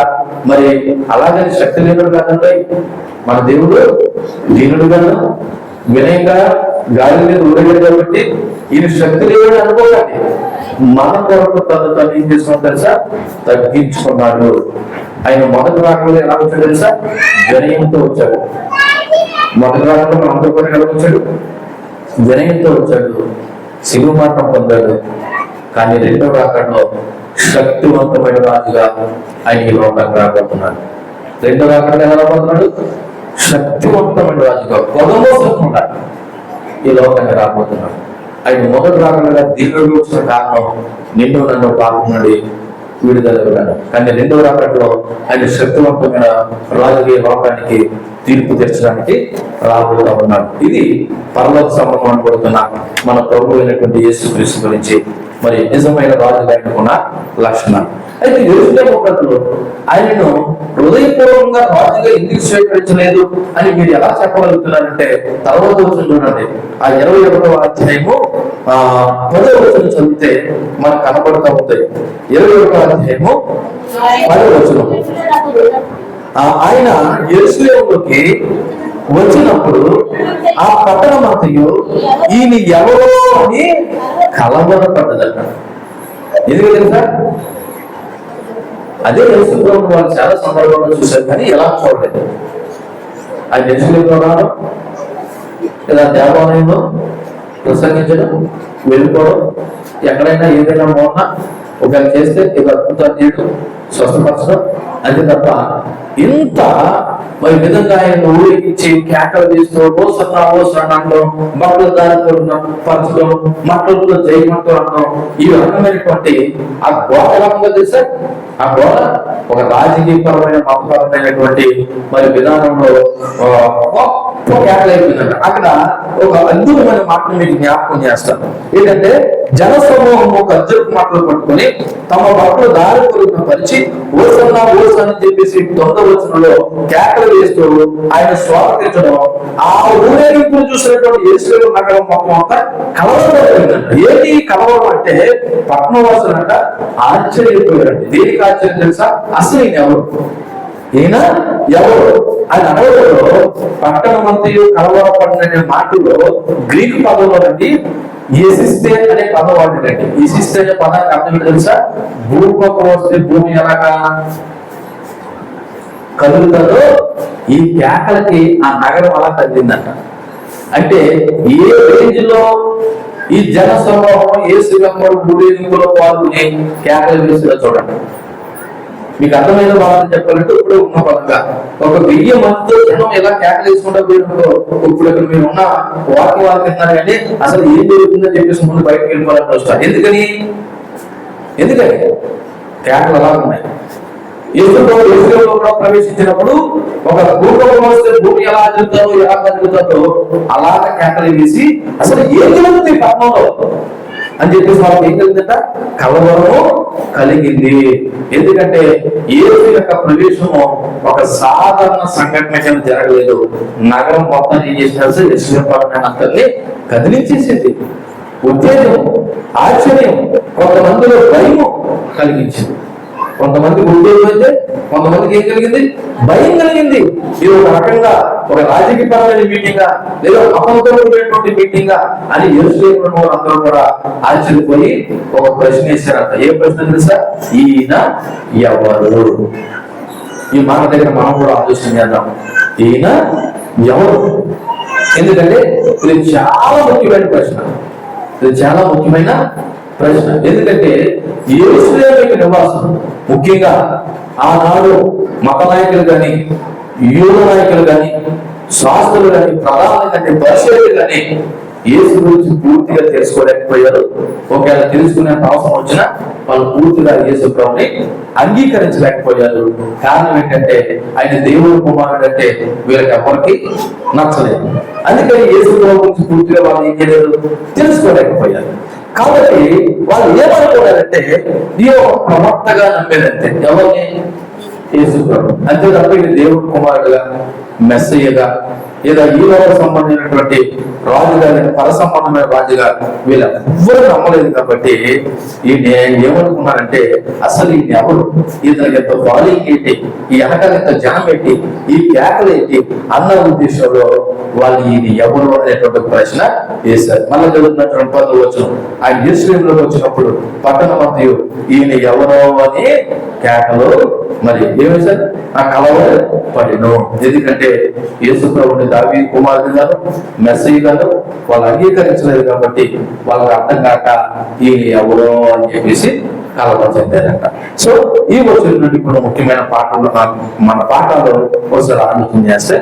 S1: మరి అలాగని శక్తి లేనుడు కాదండి. మన దేవుడు దీనుడుగాను వినయంగా గాలి మీద ఊరేగాడు కాబట్టి ఈయన శక్తి లేదని అనుకోకండి. మన కొరకు తను ఏం చేసుకున్నాడు తెలుసా? తగ్గించుకున్నాడు. ఆయన మొదటి రాకలో ఎలా వచ్చాడు తెలుసా? వినయంతో వచ్చాడు. మొదటి రాకలో మన అందరూ కూడా ఎలా వచ్చాడు? వినయంతో వచ్చాడు. శిలువ మరణం పొందాడు. కానీ రెండో రాకడలో శక్తివంతమైన రాజుగా ఆయన ఈ లోకానికి రాబోతున్నాడు. రెండో రాకడలో ఎలా రాబోతున్నాడు? శక్తివంతమైన రాజుగా పొగమోసకుండా ఈ లోకాన్ని రాబోతున్నాడు. ఆయన మొదటి రాకడగా దీనుడు వచ్చిన కారణం నిన్ను నన్ను పాపం నుండి విడుదల ఇవ్వడాను. కానీ రెండవ రాకడలో ఆయన శక్తివంతమైన రాజుగా లోకానికి తీర్పు తెచ్చడానికి రాబోతా ఉన్నాడు. ఇది పరలోక సంబంధం అనబడుతున్న మన ప్రభు అయినటువంటి యేసుక్రీస్తు గురించి మరి నిజమైన రాజుగా ఆయనకున్న లక్షణం. అయితే యెరూషలేము ప్రజలు ఆయనను హృదయపూర్వకంగా రాజుగా ఎందుకు స్వీకరించలేదు అని మీరు ఎలా చెప్పగలుగుతున్నారంటే తర్వాత వచ్చిన చూడండి, ఆ 21వ అధ్యాయము 10వ వచనం చదివితే మనకు కనబడుతూ ఉంటాయి. 21వ అధ్యాయము 10వ వచనం. ఆయన యెరూషలేములోకి వచ్చినప్పుడు ఆ పట్టణమంతయు ఈయన ఎవరో అని కలవరపడ్డదట. ఎందుకు తెలుసా? అదే యేసుప్రభుని వాళ్ళు చాలా సందర్భంలో చూశారు, కానీ ఎలా చూడలేదు. ఆయన యెరూషలేములో రావడం, లేదా దేవాలయంలో ప్రసంగించడం, వెళ్ళిపోవడం, ఎక్కడైనా ఏదైనా మోహన ఒకవేళ చేస్తే ఇది అద్భుతాలు చేయడం, స్వస్థపరచడం, అంతే తప్ప ఇంత మరి విధంగా ఆయన ఊరేగించి కేకలు తీస్తూ ఓసన్నా ఓసన్నా అంటూ బట్టలు దారితో పరచడం, మట్టలతో జయమంటూ అనడం, ఈ రకమైనటువంటి ఆ గోడ ఎలా ఉందో తెలుసా? ఆ గోడ ఒక రాజకీయపరమైన మతపరమైనటువంటి మరి విధానంలో కేకలైపోయిందంట. అక్కడ ఒక అద్భుతమైన మాటను మీకు జ్ఞాపకం చేస్తాను. ఏంటంటే జనసమూహం ఒక అర్జుకు మాటలు పట్టుకొని తమ బట్టలు దారి పొరుగున పరిచి ఓసన్నా ఓసన్నా అని చెప్పేసి 9వ వచనంలో కేకలు వేస్తూ ఆయన స్వాగతించడం, ఆ ఊరేగింపును చూసినటువంటి యేసు నగరం మొత్తం అంతా కలవరపడిపోయిందంట. ఏంటి కలవరం అంటే పట్టణవాసులంట ఆశ్చర్యపోయారండి. దేనికి ఆశ్చర్యం తెలుసా? అసలు ఈయన ఎవరు? ఈయన ఎవరు అని అడగడంలో పట్టణమంతయు కలవరపడిన మాటలో గ్రీకు పదంలో అండి ఎసిస్తే అనే పదం వాడినండి. ఎసిస్తే అనే పదానికి అర్థం ఏంటి తెలుసా? భూమికి వస్తే భూమి ఎలాగా కదులుతుందో ఈ కేకలకి ఆ నగరం అలా కదిలిందంట. అంటే ఏ రేంజ్ లో ఈ జన సమూహం యేసుక్రీస్తు ఊరేగింపులో పాల్గొని కేకలు వేసిందో చూడండి. మీకు అర్థమైన వాళ్ళని చెప్పాలంటే ఇప్పుడు ఉన్న పరంగా ఒక 1000 మందితో జనం ఎలా కేకలేసుకుంటా పోయినప్పుడు ఇప్పుడు ఇక్కడ మీరు ఉన్న వాక్యం తిన్నారు కానీ అసలు ఏం జరుగుతుందని చెప్పేసి ముందు బయటకు వెళ్ళిపోవాలని వస్తారు. ఎందుకని కేకలు అలా ఉన్నాయి. యేసులో కూడా ప్రవేశించినప్పుడు ఒక భూకంపం వస్తే భూమి ఎలా కదులుతుందో అలాగ కేకలు వేసి అసలు ఏం జరుగుతుంది పట్టణంలో అని చెప్పేసి వాళ్ళకి ఏం కలిగిందట? కలవరము కలిగింది. ఎందుకంటే యేసు యొక్క ప్రవేశము ఒక సాధారణ సంఘటన కింద జరగలేదు. నగరం మొత్తం ఏం చేసినారు? యెరూషలేము అంతని కదిలించేసింది. ఉత్తేజం, ఆశ్చర్యం, కొంతమందిలో భయము కలిగించింది. కొంతమందికి ఉద్యోగం అయితే కొంతమందికి ఏం కలిగింది? భయం కలిగింది. ఇది ఒక రకంగా ఒక రాజకీయపరమైన మీటింగా లేదా అపనతమైనటువంటి మీటింగా అని యేరుశలేములో అందరూ కూడా ఆశ్చర్యపోయి ఒక ప్రశ్న వేశారంట. ఏ ప్రశ్న తెలుసా? ఈయన ఎవరు? ఈ మాట దగ్గర మనం కూడా ఆలోచన చేద్దాం. ఈయన ఎవరు? ఎందుకంటే ఇది చాలా ముఖ్యమైన ప్రశ్న. ఎందుకంటే యేరుశలేము నివాసం ముఖ్యంగా ఆనాడు మత నాయకులు కానీ యూద నాయకులు కానీ శాస్త్రులు కానీ ప్రధానులు కానీ పరిశీలకులు కానీ యేసు గురించి పూర్తిగా తెలుసుకోలేకపోయారు. ఒకవేళ తెలుసుకునే అవసరం వచ్చినా వాళ్ళు పూర్తిగా యేసు ప్రభుని అంగీకరించలేకపోయారు. కారణం ఏంటంటే ఆయన దేవుడు కుమారుడు అంటే వీళ్ళకి ఎవరికి నచ్చలేదు. అందుకని యేసు ప్రభు గురించి పూర్తిగా వాళ్ళు ఏం చేయలేదు? తెలుసుకోలేకపోయారు. కాబట్టి వాళ్ళు ఏమనుకోలేదంటే ఈ ఒక ప్రవక్తగా నమ్మేదంటే ఎవరిని? యేసు ప్రభు. అంతే తప్ప ఇది దేవుడు కుమారుడుగా, మెస్సయ్యగా లేదా ఈ లోక సంబంధమైనటువంటి రాజుగా లేదా పర సంబంధమైన రాజుగా వీళ్ళ ఎవ్వరు నమ్మలేదు. కాబట్టి ఈయన ఏమనుకున్నారంటే అసలు ఈయన ఎవరు? ఇతనికి ఎంత ఫాలోయింగ్ ఏంటి? ఈ వెనకాల ఎంత జనం ఏంటి? ఈ కేకలు ఏంటి అన్న ఉద్దేశంలో వాళ్ళు ఈయన ఎవరు అనేటువంటి ప్రశ్న వేశారు. మళ్ళీ జరుగుతున్నటువంటి 10వ వచనం, ఆయన యెరూషలేములోకి వచ్చినప్పుడు పట్టణమంతయు ఈయన ఎవరో అని కేకలు మరి ఏమేశారు? ఆ కలవరం పడిను. ఎందుకంటే యేసు ప్రభుని దావీదు కుమారుడు గారు, మెస్సయ్య గారు వాళ్ళు అంగీకరించలేదు. కాబట్టి వాళ్ళకి అర్థం కాక ఈయన ఎవరో అని చెప్పేసి కలవరం చెందారంట. సో ఈ వచ్చిన నుండి కూడా ముఖ్యమైన పాఠంలో మన పాఠాలు ఒకసారి ఆలోచన చేస్తే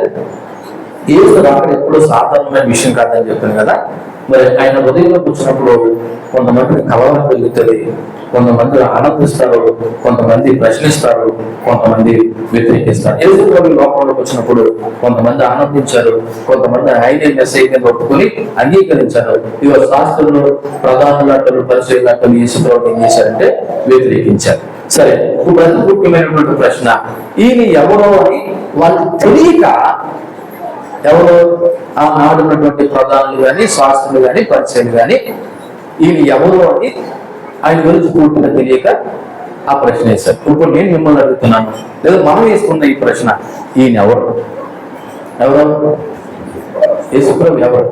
S1: యేసు రాకడ ఎప్పుడూ సాధారణమైన విషయం కాదని చెప్పాను కదా. మరి ఆయన ఉదయంలోకి వచ్చినప్పుడు కొంతమందికి కలవరం కలుగుతుంది, కొంతమంది ఆనందిస్తారు, కొంతమంది ప్రశ్నిస్తారు, కొంతమంది వ్యతిరేకిస్తారు. యేసు ప్రభు లోకంలోకి వచ్చినప్పుడు కొంతమంది ఆనందించారు, కొంతమంది ఆయనే మెస్సయ్యగా ఒప్పుకొని అంగీకరించారు. ఇవాళ శాస్త్రులు, ప్రధానులు, పరిచయాలు యేసు ప్రభు ఏం చేశారంటే వ్యతిరేకించారు. సరే, ఇప్పుడు అతి ముఖ్యమైనటువంటి ప్రశ్న, ఈయన ఎవరో అని వాళ్ళు తెలియక ఎవరు ఆ నాడున్నటువంటి ప్రధానులు కానీ శాస్త్రులు కానీ పరిచయాలు కానీ ఈయన ఎవరు అని ఆయన గురించి పూర్తిగా తెలియక ఆ ప్రశ్న వేశారు. ఇప్పుడు నేను మిమ్మల్ని అడుగుతున్నాను, లేదా మనం వేసుకున్న ఈ ప్రశ్న, ఈయన ఎవరు? యేసు ప్రభు ఎవరు?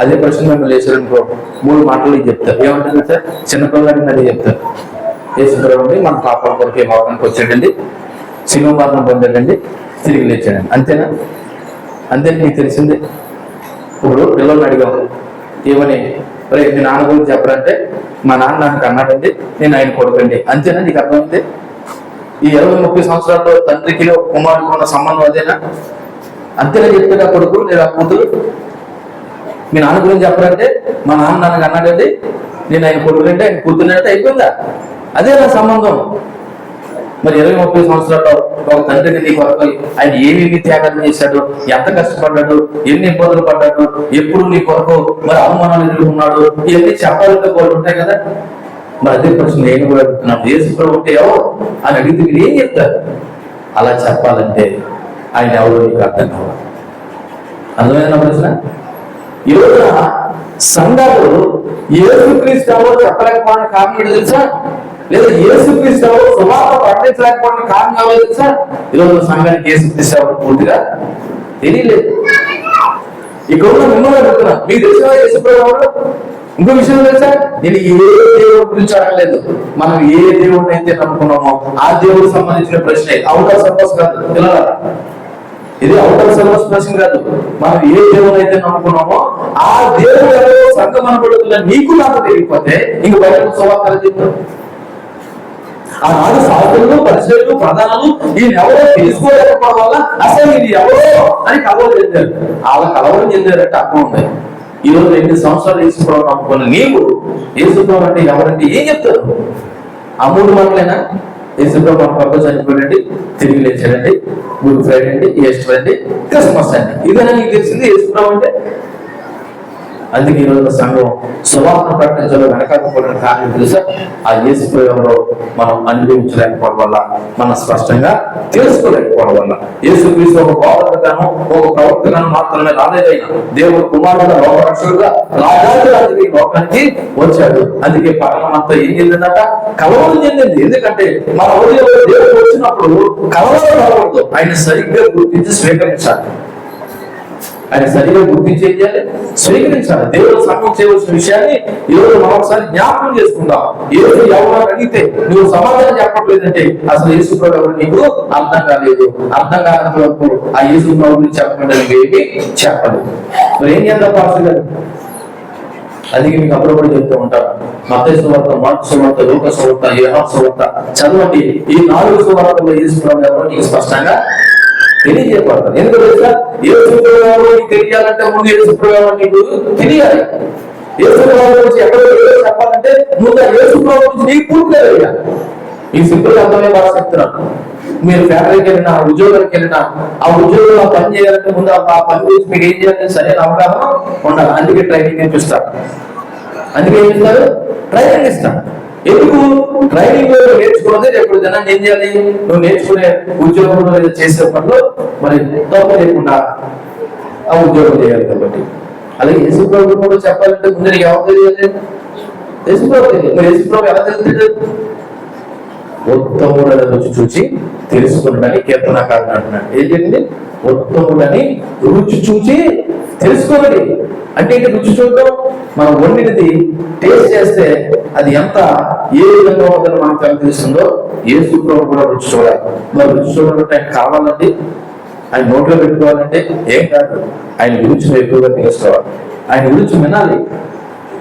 S1: అదే ప్రశ్న మిమ్మల్ని వేసారనుకో 3 మాటలు చెప్తారు. ఏమంటారు సార్? చిన్నపిల్లలకి అదే చెప్తారు. యేసు ప్రభు మన పాపల కొరకు ఏమవడానికి వచ్చాడండి, శిలువ పొందాడండి, తిరిగి లేచాడండి. అంతేనా? అంతే మీకు తెలిసిందే. ఇప్పుడు పిల్లల్ని అడిగాం ఏమని, మీ నాన్న గురించి చెప్పరంటే మా నాన్న నాకు అన్నాడండి, నేను ఆయన కొడుకండి. అంతేనా? నీకు అర్థమైంది? ఈ 20-30 సంవత్సరాల్లో తండ్రికి కుమారుడికి ఉన్న సంబంధం అదేనా? అంతేనా చెప్తాడు ఆ కొడుకు లేదా కూతురు? మీ నాన్న గురించి చెప్పాలంటే మా నాన్న నాన్నగా అన్నాడండి, నేను ఆయన కొడుకు అంటే ఆయన కూతురు అంటే అయిపోయిందా? అదే నా సంబంధం. మరి 20-30 సంవత్సరాల్లో ఒక తండ్రికి నీ కొరకు ఆయన ఏమేమి త్యాగాలు చేశాడు, ఎంత కష్టపడ్డాడు, ఎన్ని ఇబ్బందులు పడ్డాడు, ఎప్పుడు నీ కొరకు మరి అవమానాలు ఎదుర్కొన్నాడు, ఇవన్నీ చెప్పాలంటే కూడా ఉంటాయి కదా. మరి అదే ప్రశ్న నేను కూడా అడుగుతున్నాను, యేసు ప్రభు ఉంటే ఎవరు అని అడిగితే మీరు ఏం చెప్తారు? అలా చెప్పాలంటే ఆయన ఎవరు నీకు అర్థం కావాలి. అర్థమైన ప్రశ్న. ఈ రోజున సంఘాలు యేసుక్రీస్తు ఎవరో చెప్పలేకపోవడానికి కారణం ఏంటో తెలుసా? లేదా యేసుక్రీస్తు ఎవరో సువార్త ప్రకటించలేకపోవడానికి కారణం ఎవరో తెలుసా? ఈరోజు సంఘానికి యేసుక్రీస్తు ఎవరు పూర్తిగా తెలియలేదు. ఇక్కడ ఉన్న మిమ్మల్ని అడుగుతున్నా, మీకు తెలిసిన యేసుప్రభు ఎవరు? ఇంకో విషయం తెలుసా, నేను ఏ దేవుడి గురించి అడగలేదు. మనం ఏ దేవుడిని అయితే నమ్ముకున్నామో ఆ దేవుడికి సంబంధించిన ప్రశ్న. అవుట్ ఆఫ్ సిలబస్ కాదు పిల్లల, ఇది అవుట్ ఆఫ్ సిలబస్ ప్రశ్న కాదు. మనం ఏ దేవుని అయితే నమ్ముకున్నామో ఆ దేవుడు ఎవరో సంఘం అనబడుతున్న నీకు నాకు తెలియకపోతే ఇంక బయట సువార్తలు చెప్తారు. ఆనాడు సాధువులు, పరిచయులు, ప్రధానులు ఈయన ఎవరో తెలుసుకోలేకపోవడం వల్ల అసలు ఇది ఎవరో అని కలవరం చెందారు. వాళ్ళ కలవరం చెందారంటే అర్థం ఉంది. ఈ రోజు 2 సంవత్సరాలు యేసుప్రభు నమ్ముకున్న నీవు యేసుప్రభు అంటే ఎవరంటే ఏం చెప్తారు? ఆ 3 మాటలైనా యేసుప్రభు మన కొరకు చనిపోయాడండి, తిరిగి లేచాడండి, గుడ్ ఫ్రైడే అండి, ఈస్టర్ అండి, క్రిస్మస్ అండి, ఇదేనా నీకు తెలిసింది యేసుప్రభు అంటే? అందుకే ఈరోజు సంఘం సువార్త ప్రకటించలో వెనకాకపోవడానికి కారణం తెలుసా? ఆ యేసుప్రభు ఎవరో మనం అనుభవించలేకపోవడం వల్ల, మనం స్పష్టంగా తెలుసుకోలేకపోవడం వల్ల. యేసుక్రీస్తు ఒక బోధకుడుగాను ఒక ప్రవక్తగాను మాత్రమే రాలేదైనా దేవుడు కుమారుడుగా లోకరక్షకుడుగా రాజాది లోకానికి వచ్చాడు. అందుకే పట్టణం అంతా ఏం చెందిందట? కలవరం చెందింది. ఎందుకంటే మన హృదయంలో దేవుడు వచ్చినప్పుడు కలవరం రాకూడదు, ఆయన సరిగ్గా గుర్తించి స్వీకరించాలి. ఆయన సరిగ్గా గుర్తించేయాలి, స్వీకరించాలి. దేవుడు సంఘం చేయవలసిన విషయాన్ని ఈరోజు మనం ఒకసారి జ్ఞాపకం చేసుకుందాం. ఈరోజు ఎవరైనా అడిగితే నువ్వు సమాధానం చెప్పట్లేదంటే అసలు యేసుప్రభు ఎవరు నీకు అర్థం కాలేదు. అర్థం కానంత వరకు ఆ యేసుప్రభు గురించి చెప్పకుండా ఏమి చెప్పదు. మరి ఏం చేద్దాం పాస్టర్ గారు? అందుకే మీకు అప్పుడప్పుడు చెప్తూ ఉంటారు, మత్తయి సువార్త, మార్కు సువార్త, లూకా సువార్త, యోహాను సువార్త చదవండి. ఈ 4 సువార్తల్లో యేసుప్రభు ఎవరో నీకు స్పష్టంగా తెలియజేయబడతారు. ఎందుకు తెలుసా? యేసుప్రభు ఎవరో నీకు తెలియాలంటే ముందు యేసుప్రభు ఎవరో నీకు తెలియాలి. యేసుప్రభు గురించి ఎక్కడ చెప్పాలంటే ముందు యేసుప్రభు గురించి నీకు పూర్తిగా తెలియాలి. ఈ సింపుల్ అర్థమే బాగా చెప్తున్నాను. మీరు ఫ్యాక్టరీకి వెళ్ళినా, ఉద్యోగానికి వెళ్ళినా, ఆ ఉద్యోగంలో పని చేయాలంటే ముందు ఆ పని గురించి మీకు ఏం చేయాలి సరైన అవగాహన ఉండాలి. అందుకే ట్రైనింగ్ నేర్పిస్తారు. అందుకే ఏం ఇస్తారు? ట్రైనింగ్ ఇస్తారు. ఎందుకు? ట్రైనింగ్ నేర్చుకున్నది రేపు జనాన్ని ఏం చేయాలి? నువ్వు నేర్చుకునే ఉద్యోగంలో చేసే పనులు మరి తప్పు లేకుండా ఆ ఉద్యోగం చేయాలి. కాబట్టి అలాగే యేసుప్రభు కూడా చెప్పాలంటే ముందు నీకు ఎవరు తెలియాలి? యేసుప్రభు తెలియదు. మరి యేసుప్రభు ఎలా తెలుస్తుంది? ఉత్తముడని రుచి చూచి తెలుసుకున్నాడని కీర్తనకారుడు అంటున్నాడు. ఏం జరిగింది? ఉత్తముడని రుచి చూచి తెలుసుకోండి. అంటే ఏంటి రుచి చూడటం? మనం వండినది టేస్ట్ చేస్తే అది ఎంత ఏ విధంగా ఉందని మనకు తెలుస్తుందో యేసుప్రభు కూడా రుచి చూడాలి. మరి రుచి చూడాలంటే ఆయన కావాలండి, ఆయన నోట్లో పెట్టుకోవాలంటే ఏం కాదు, ఆయన గురించి ఎక్కువగా తెలుసుకోవాలి, ఆయన గురించి వినాలి,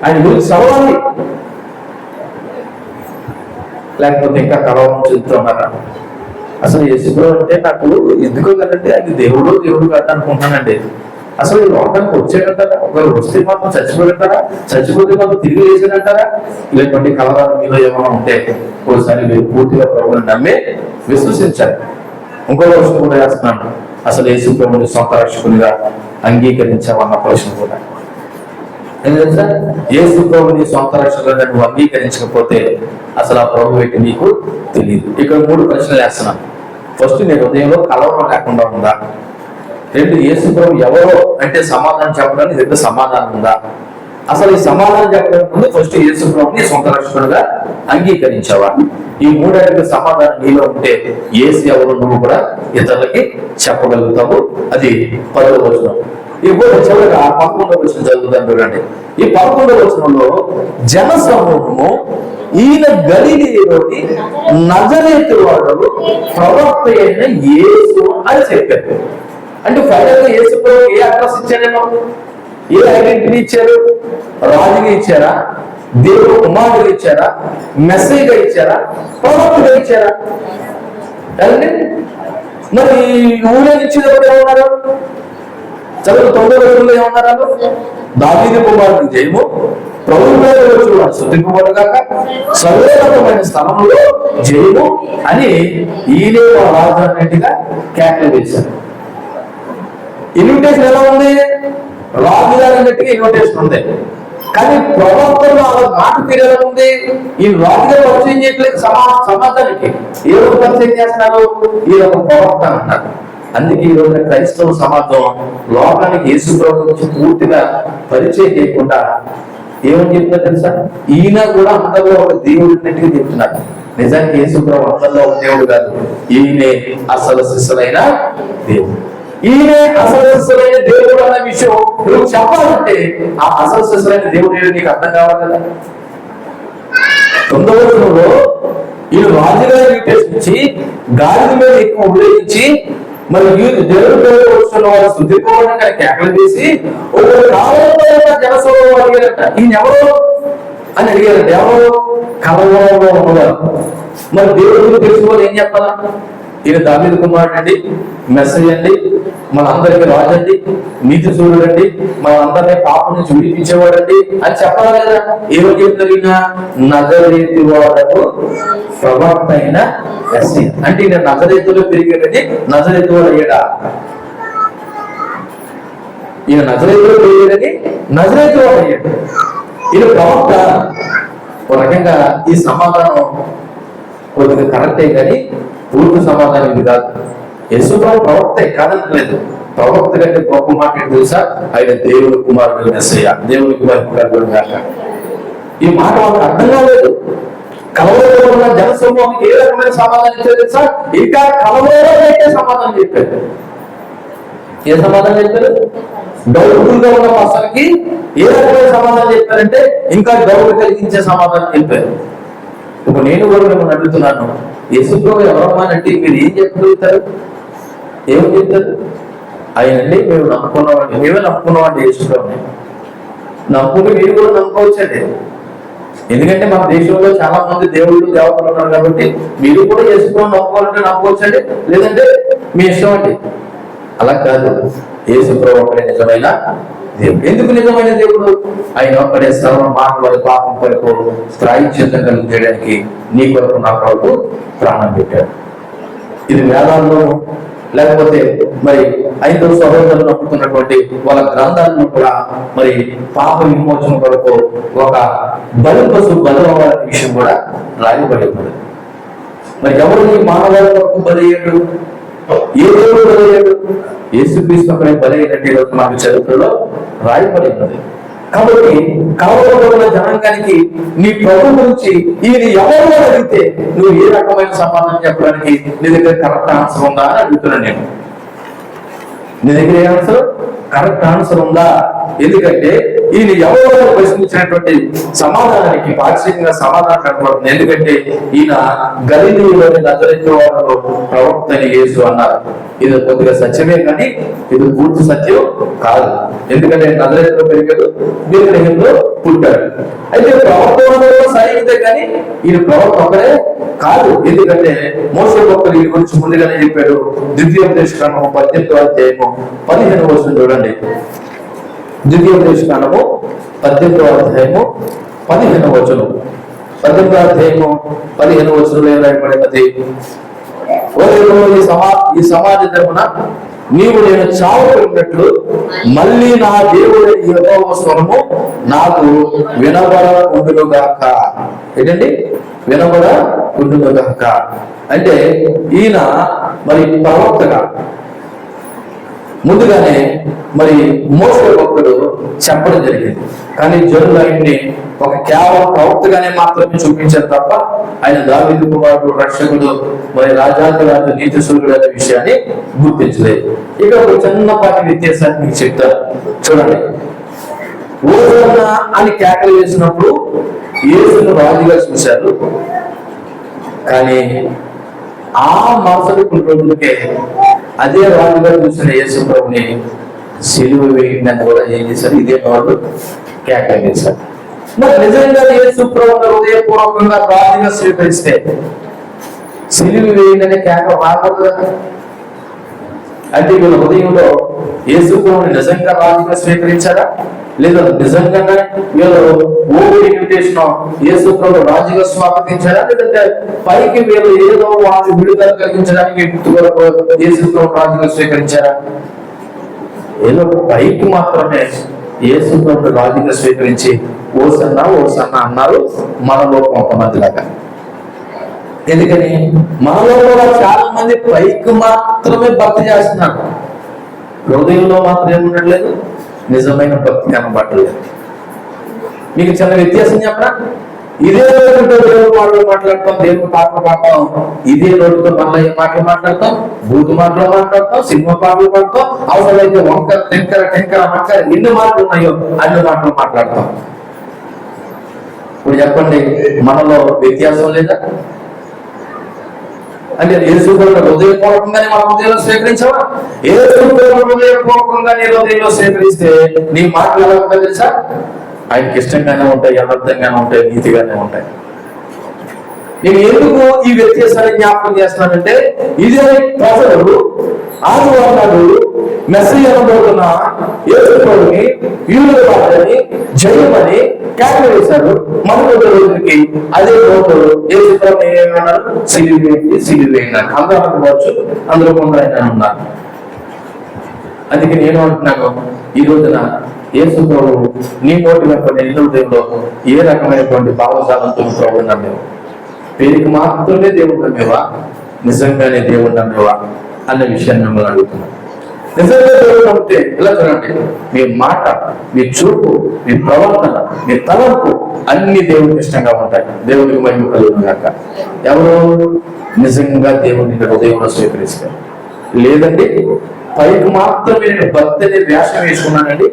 S1: ఆయన గురించి చదవాలి. లేకపోతే ఇంకా కలవరం చెందుతున్నారా? అసలు యేసుప్రభు అంటే నాకు ఎందుకో కదండి, అది దేవుడు కాదు అనుకుంటున్నానండి. అసలు ఈ లోకానికి వచ్చేటంటారా? ఒకవేళ వస్తే మాత్రం చచ్చిపోయింటారా? చచ్చిపోతే మాత్రం తిరిగి వేసేదంటారా? ఇలాంటి కలవరాలు మీలో ఏమైనా ఉంటే ఒకసారి మీరు పూర్తిగా ప్రభువుని నమ్మి విశ్వసించాలి. ఇంకో ప్రశ్న కూడా వేస్తున్నాను, అసలు యేసుప్రభుని సొంత రక్షకునిగా అంగీకరించామన్న ప్రశ్న కూడా. ఎందుకంటే యేసుప్రభుని సొంత రక్షకునిగా నువ్వు అంగీకరించకపోతే అసలు ఆ ప్రభు ఏంటి నీకు తెలియదు. ఇక్కడ 3 ప్రశ్నలు వేస్తున్నాను. ఫస్ట్, నీ హృదయంలో కలవరం లేకుండా ఉందా? 2, యేసుప్రభు ఎవరో అంటే సమాధానం చెప్పడానికి దగ్గర సమాధానం ఉందా? అసలు ఈ సమాధానం చెప్పడానికి ముందు ఫస్ట్ యేసుప్రభుని సొంత రక్షకుడుగా అంగీకరించావా? ఈ 3 సమాధానం నీలో ఉంటే యేసు ఎవరు నువ్వు కూడా ఇతరులకి చెప్పగలుగుతావు. అది 10వ వచనం. ఇప్పుడు చివరిగా 11వ వచనం చదువుతాను చూడండి. ఈ 11వ వచనంలో జన సమూహము ఈయన గలిలయలోని నజరేతు వాడు ప్రవక్త అయిన యేసు అని చెప్పారు. అంటే ఫైనల్ గా యేసుప్రభు ఏ అడ్రస్ ఇచ్చారేమో, ఏ ఐడెంటిటీ ఇచ్చారు? రాజుగా ఇచ్చారా? దేవుడు కుమారుడుగా ఇచ్చారా? మెస్సీగా ఇచ్చారా? ప్రవక్తగా ఇచ్చారా? కదండి. మరి ఊరేగించేటప్పుడు ఏమన్నారు? చదువు 9వ వచనంలో ఏమన్నారు? దావీదు కుమారుని జయము, ప్రభువు మీద వచ్చి స్తుతింపబడు గాక, సర్వోన్నతమైన స్థలంలో జయము అని ఈయనే రాజు అన్నట్టుగా కేకలు వేశారు. ఇన్విటేషన్ ఎలా ఉంది? రాజు గారు అన్నట్టుగా ఇన్విటేషన్ ఉంది. కానీ ప్రవక్తలు ఆ మాట తీరేలా ఉంది. ఈ రాజుగా పరిచయం చేయట్లేదు సమాజానికి. ఏ రోజు పరిచయం చేస్తున్నారు? ఈ ఒక ప్రవక్త అంటారు. అందుకే ఈ రోజున క్రైస్తవ సమాజం లోకానికి యేసు ప్రభు గురించి పూర్తిగా పరిచయం చేయకుండా ఏమని చెప్తున్నారు తెలుసా? ఈయన కూడా అందరిలో ఒక దేవుడు ఉన్నట్టుగా చెప్తున్నారు. నిజానికి యేసు ప్రభు అందరిలో ఒక దేవుడు కాదు. ఈయనే అసలు శిష్యులైన దేవుడు. ఈయనే అసలు శిష్యులైన దేవుడు అన్న విషయం నువ్వు చెప్పాలంటే ఆ అసలు శిష్యులైన దేవుడు నీకు అర్థం కావాలి కదా. 9వ వచనంలో ఈయన రాజుగా ఇచ్చి గాలి మీద ఎక్కువ ఉపయోగించి మరి దేవుడి పేరు వచ్చిన వారు శుద్ధిపోవడం కేకలు వేసి ఒక కాలంలో జనసభలో అడిగారట. ఈయన ఎవరు అని అడిగారట. ఎవరు? కలవరంలో ఉన్నవారు. మరి దేవుడిని తెలుసుకోవాలి ఏం చెప్పాలా? ఈయన దావీదు కుమారుడు అండి, మెస్సయ్య అండి, మనందరికీ రాజండి, నీతి సూర్యుడండి, మనందరినీ పాపం నుంచి విడిపించేవాడండి అని చెప్పాలి కదా. ఏమో చెప్తారు? నజరేతు వాడకు ప్రవక్త అయిన మెస్సయ్య అంటే ఈయన నజరేతులో పెరిగాడని నజరేతు వాడు అయ్యాడా? ఈయన నజరేతులో పెరిగాడని నజరేతు వాడు అయ్యాడు. ఈయన ప్రవక్త. ఒక రకంగా ఈ సమాధానం కొద్దిగా కరెక్టే కానీ పూర్తి సమాధానం ఇది కాదు. యేసు ప్రభు ప్రవక్తే కాదనట్లేదు. ప్రవక్త కంటే గొప్ప మాట ఏంటి తెలుసా? ఆయన దేవుని కుమారుడు మెస్సయ్య, దేవుని కుమారుడు కాక. ఈ మాట వాళ్ళకి అర్థం కాలేదు. కలవలో ఉన్న జనసమూహానికి ఏ రకమైన సమాధానం ఇచ్చారు తెలుసా? ఇంకా కలవలో అయితే సమాధానం చెప్పారు. ఏ సమాధానం చెప్పారు? డౌట్ఫుల్ గా ఉన్న పర్సన్కి ఏ రకమైన సమాధానం చెప్పారంటే ఇంకా డౌట్ కలిగించే సమాధానం చెప్పారు. ఇప్పుడు నేను కూడా మిమ్మల్ని అడుగుతున్నాను, యేసు ప్రభు ఎవరమ్మా అంటే మీరు ఏం చెప్పగలుగుతారు? ఏమని చెప్తారు? ఆయనండి మేము నమ్ముకున్నామండి, మేమే నమ్ముకున్నామండి యేసు ప్రభుని. నమ్ముకుని మీరు కూడా నమ్ముకోవచ్చండి. ఎందుకంటే మన దేశంలో చాలా మంది దేవుళ్ళు దేవతలు ఉన్నారు కాబట్టి మీరు కూడా యేసు ప్రభు నమ్ముకోవాలంటే నమ్ముకోవచ్చండి, లేదంటే మీ ఇష్టం అండి. అలా కాదు. యేసు ప్రభు ఒకడే నిజమైన దేవుడు. ఎందుకు నిజమైన దేవుడు? ఆయన ఒక్కడే సర్వ మానవుల పాపం కొరకు ప్రాయశ్చిత్తం కలిగించడానికి నీ కొరకు నా కొరకు ప్రాణం పెట్టాడు. ఇది వేదాల్లో లేకపోతే మరి 5 సహోదరులు నమ్ముతున్నటువంటి వాళ్ళ గ్రంథాలను కూడా మరి పాప విమోచన కొరకు ఒక బలి పశువు బలవాలనే విషయం కూడా రాయబడి ఉన్నది. మరి ఎవరు ఈ మానవాళి కొరకు బలయ్యాడు? ఏ దేవుడు బలయ్యాడు? యేసుక్రీస్తు అక్కడే బలైనట్టు ఈరోజు మాకు చరిత్రలో రాయబడి ఉన్నది. కాబట్టి కలవరపడిన జనాంగానికి నీ ప్రభు గురించి ఈయన ఎవరు అడిగితే నువ్వు ఏ రకమైన సమాధానం చెప్పడానికి నీ దగ్గర కరెక్ట్ ఆన్సర్ ఉందా అని అడుగుతున్నాను నేను. నీ దగ్గర ఏ ఆన్సర్? కరెక్ట్ ఆన్సర్ ఉందా? ఎందుకంటే ఈయన ఎవరో ప్రశ్నించినటువంటి సమాధానానికి పాక్షికంగా సమాధానం కనబడుతుంది. ఎందుకంటే ఈయన గలిలయలోని నజరేతు వాడు ప్రవక్త అని యేసు అన్నారు. ఇది కొద్దిగా సత్యమే కానీ ఇది పూర్తి సత్యం కాదు. ఎందుకంటే నజరేతులో పెరిగాడు, బెత్లెహేములో పుట్టాడు. అయితే ప్రవక్త సాగితే కానీ ఈయన ప్రవక్త ఒకరే కాదు. ఎందుకంటే మోసే భక్తులు ఈయన గురించి ముందుగానే చెప్పాడు. ద్వితీయోపదేశకాండము 18వ అధ్యాయము 15వ వచనం చూడండి. ద్వితీయోపదేశకాండము 18వ అధ్యాయము 15వ వచనం. 18వ అధ్యాయము 15వ వచనంలో ఏం రాయబడినది? ఈ సమాజ తరపున నీవు నేను చావుకున్నట్లు మళ్ళీ నా దేవుడి యెహోవా స్వరము నాకు వినబడకుండునుగాక. ఏంటండి? వినబడకుండునుగాక అంటే ఈయన మరి ప్రవక్తగా ముందుగానే మరి మోసే భక్తుడు చెప్పడం జరిగింది. కానీ జనులు ఆయన్ని ఒక కేవలం ప్రవక్తగానే మాత్రమే చూపించారు తప్ప ఆయన దావీదు కుమారుడు, రక్షకుడు, మరి రాజాధిరాజు, నీతి సూర్యుడు అనే విషయాన్ని గుర్తించలేదు. ఇక ఒక చిన్నపాటి వ్యత్యాసాన్ని మీకు చెప్తారు చూడండి. ఓజన్న అని కేకలు వేసినప్పుడు యేసును రాజుగా చూశారు. కానీ ఆ మరుసటి కొన్ని రోజులకే అదే రాజుగా చూసిన యేసు ప్రభుని సిలువ వేయిందని కూడా ఏం చేశారు? ఇదే వాళ్ళు కేకలు వేశారు. మరి నిజంగా యేసు ప్రభుని హృదయపూర్వకంగా రాజుగా స్వీకరిస్తే సిలువ వేయండి కేక రాకూడదు కదా. అంటే వీళ్ళ హృదయంలో యేసుప్రభుని నిజంగా రాజుగా స్వీకరించారా, లేదా నిజంగానే వీళ్ళు ఓపెన్ ఇన్విటేషన్ యేసుప్రభు రాజుగా స్వాగతించారా, లేదంటే పైకి వీళ్ళు ఏదో వాళ్ళు విడుదల కలిగించడానికి యేసుప్రభు రాజుగా స్వీకరించారా? ఏదో పైకి మాత్రమే యేసుప్రభు రాజుగా స్వీకరించి ఓసన్నా ఓసన్నా అన్నారు మనలో కొంతమంది లాగా. ఎందుకని మనలో కూడా చాలా మంది పైకి మాత్రమే భక్తి చేస్తున్నారు, హృదయంలో మాత్రం ఏముండట్లేదు, నిజమైన భక్తి కనబడలేదు. మీకు చిన్న వ్యత్యాసం చెప్పరా? ఇదే రోజుతో దేవుడు మాటలు మాట్లాడతాం, దేవుడు పాటలు పాడతాం, ఇదే రోజుతో మళ్ళీ ఏ మాటలు మాట్లాడతాం, బూతు మాటలు మాట్లాడతాం, సినిమా పాటలు పాడతాం, అవసరమైతే వంకర టెంకర టెంకర వంకర ఎన్ని మాటలు ఉన్నాయో అన్ని మాటలు మాట్లాడతాం. ఇప్పుడు చెప్పండి, మనలో వ్యత్యాసం లేదా? అంటే యేసుప్రభుని హృదయపూర్వకంగానే మన హృదయంలో స్వీకరించావా? యేసుప్రభుని హృదయపూర్వకంగా నీ హృదయంలో స్వీకరిస్తే నీ మాటలు ఎలా ఉంటాయి తెలుసా? ఆయనకి ఇష్టంగానే ఉంటాయి, యథార్థంగానే ఉంటాయి, నీతిగానే ఉంటాయి. నేను ఎందుకు ఈ వ్యత్యాసాన్ని జ్ఞాపకం చేస్తున్నానంటే, ఇదే ప్రజలు ఆదివారాలు మెస్సయ్య అనబోతున్న యేసుప్రభుని యూదుల వాళ్ళని జయమని కేక వేశారు. మరొక రోజుకి అదే రోజులు యేసుప్రభుని ఏమన్నారు? సిలువ వేయండి, సిలువ వేయండి. అందరూ అనుకోవచ్చు, అందులో కొందరు ఆయన ఉన్నారు. అందుకే నేను అంటున్నాను, ఈ రోజున యేసుప్రభు నీ నోటి వెంబడి నీ హృదయంలో ఏ రకమైనటువంటి భావజాలంతో ప్రభు నమ్మేవా? పేరుకి మాత్రమే దేవుడు నమ్మేవా, నిజంగానే దేవుడు నమ్మేవా అన్న విషయాన్ని మిమ్మల్ని అడుగుతున్నాను. నిజంగా దేవుడు నమ్మితే ఇలా చూడండి, మీ మాట, మీ చూపు, మీ ప్రవర్తన, మీ తలంపు అన్ని దేవుడికి ఇష్టంగా ఉంటాయి. దేవుడికి మహిమ కలుగును గాక. ఎవరు నిజంగా దేవుడిని హృదయంలో స్వీకరిస్తారు? లేదండి పైకి మాత్రమే నేను భక్తి అనే వేషం వేసుకున్నానండి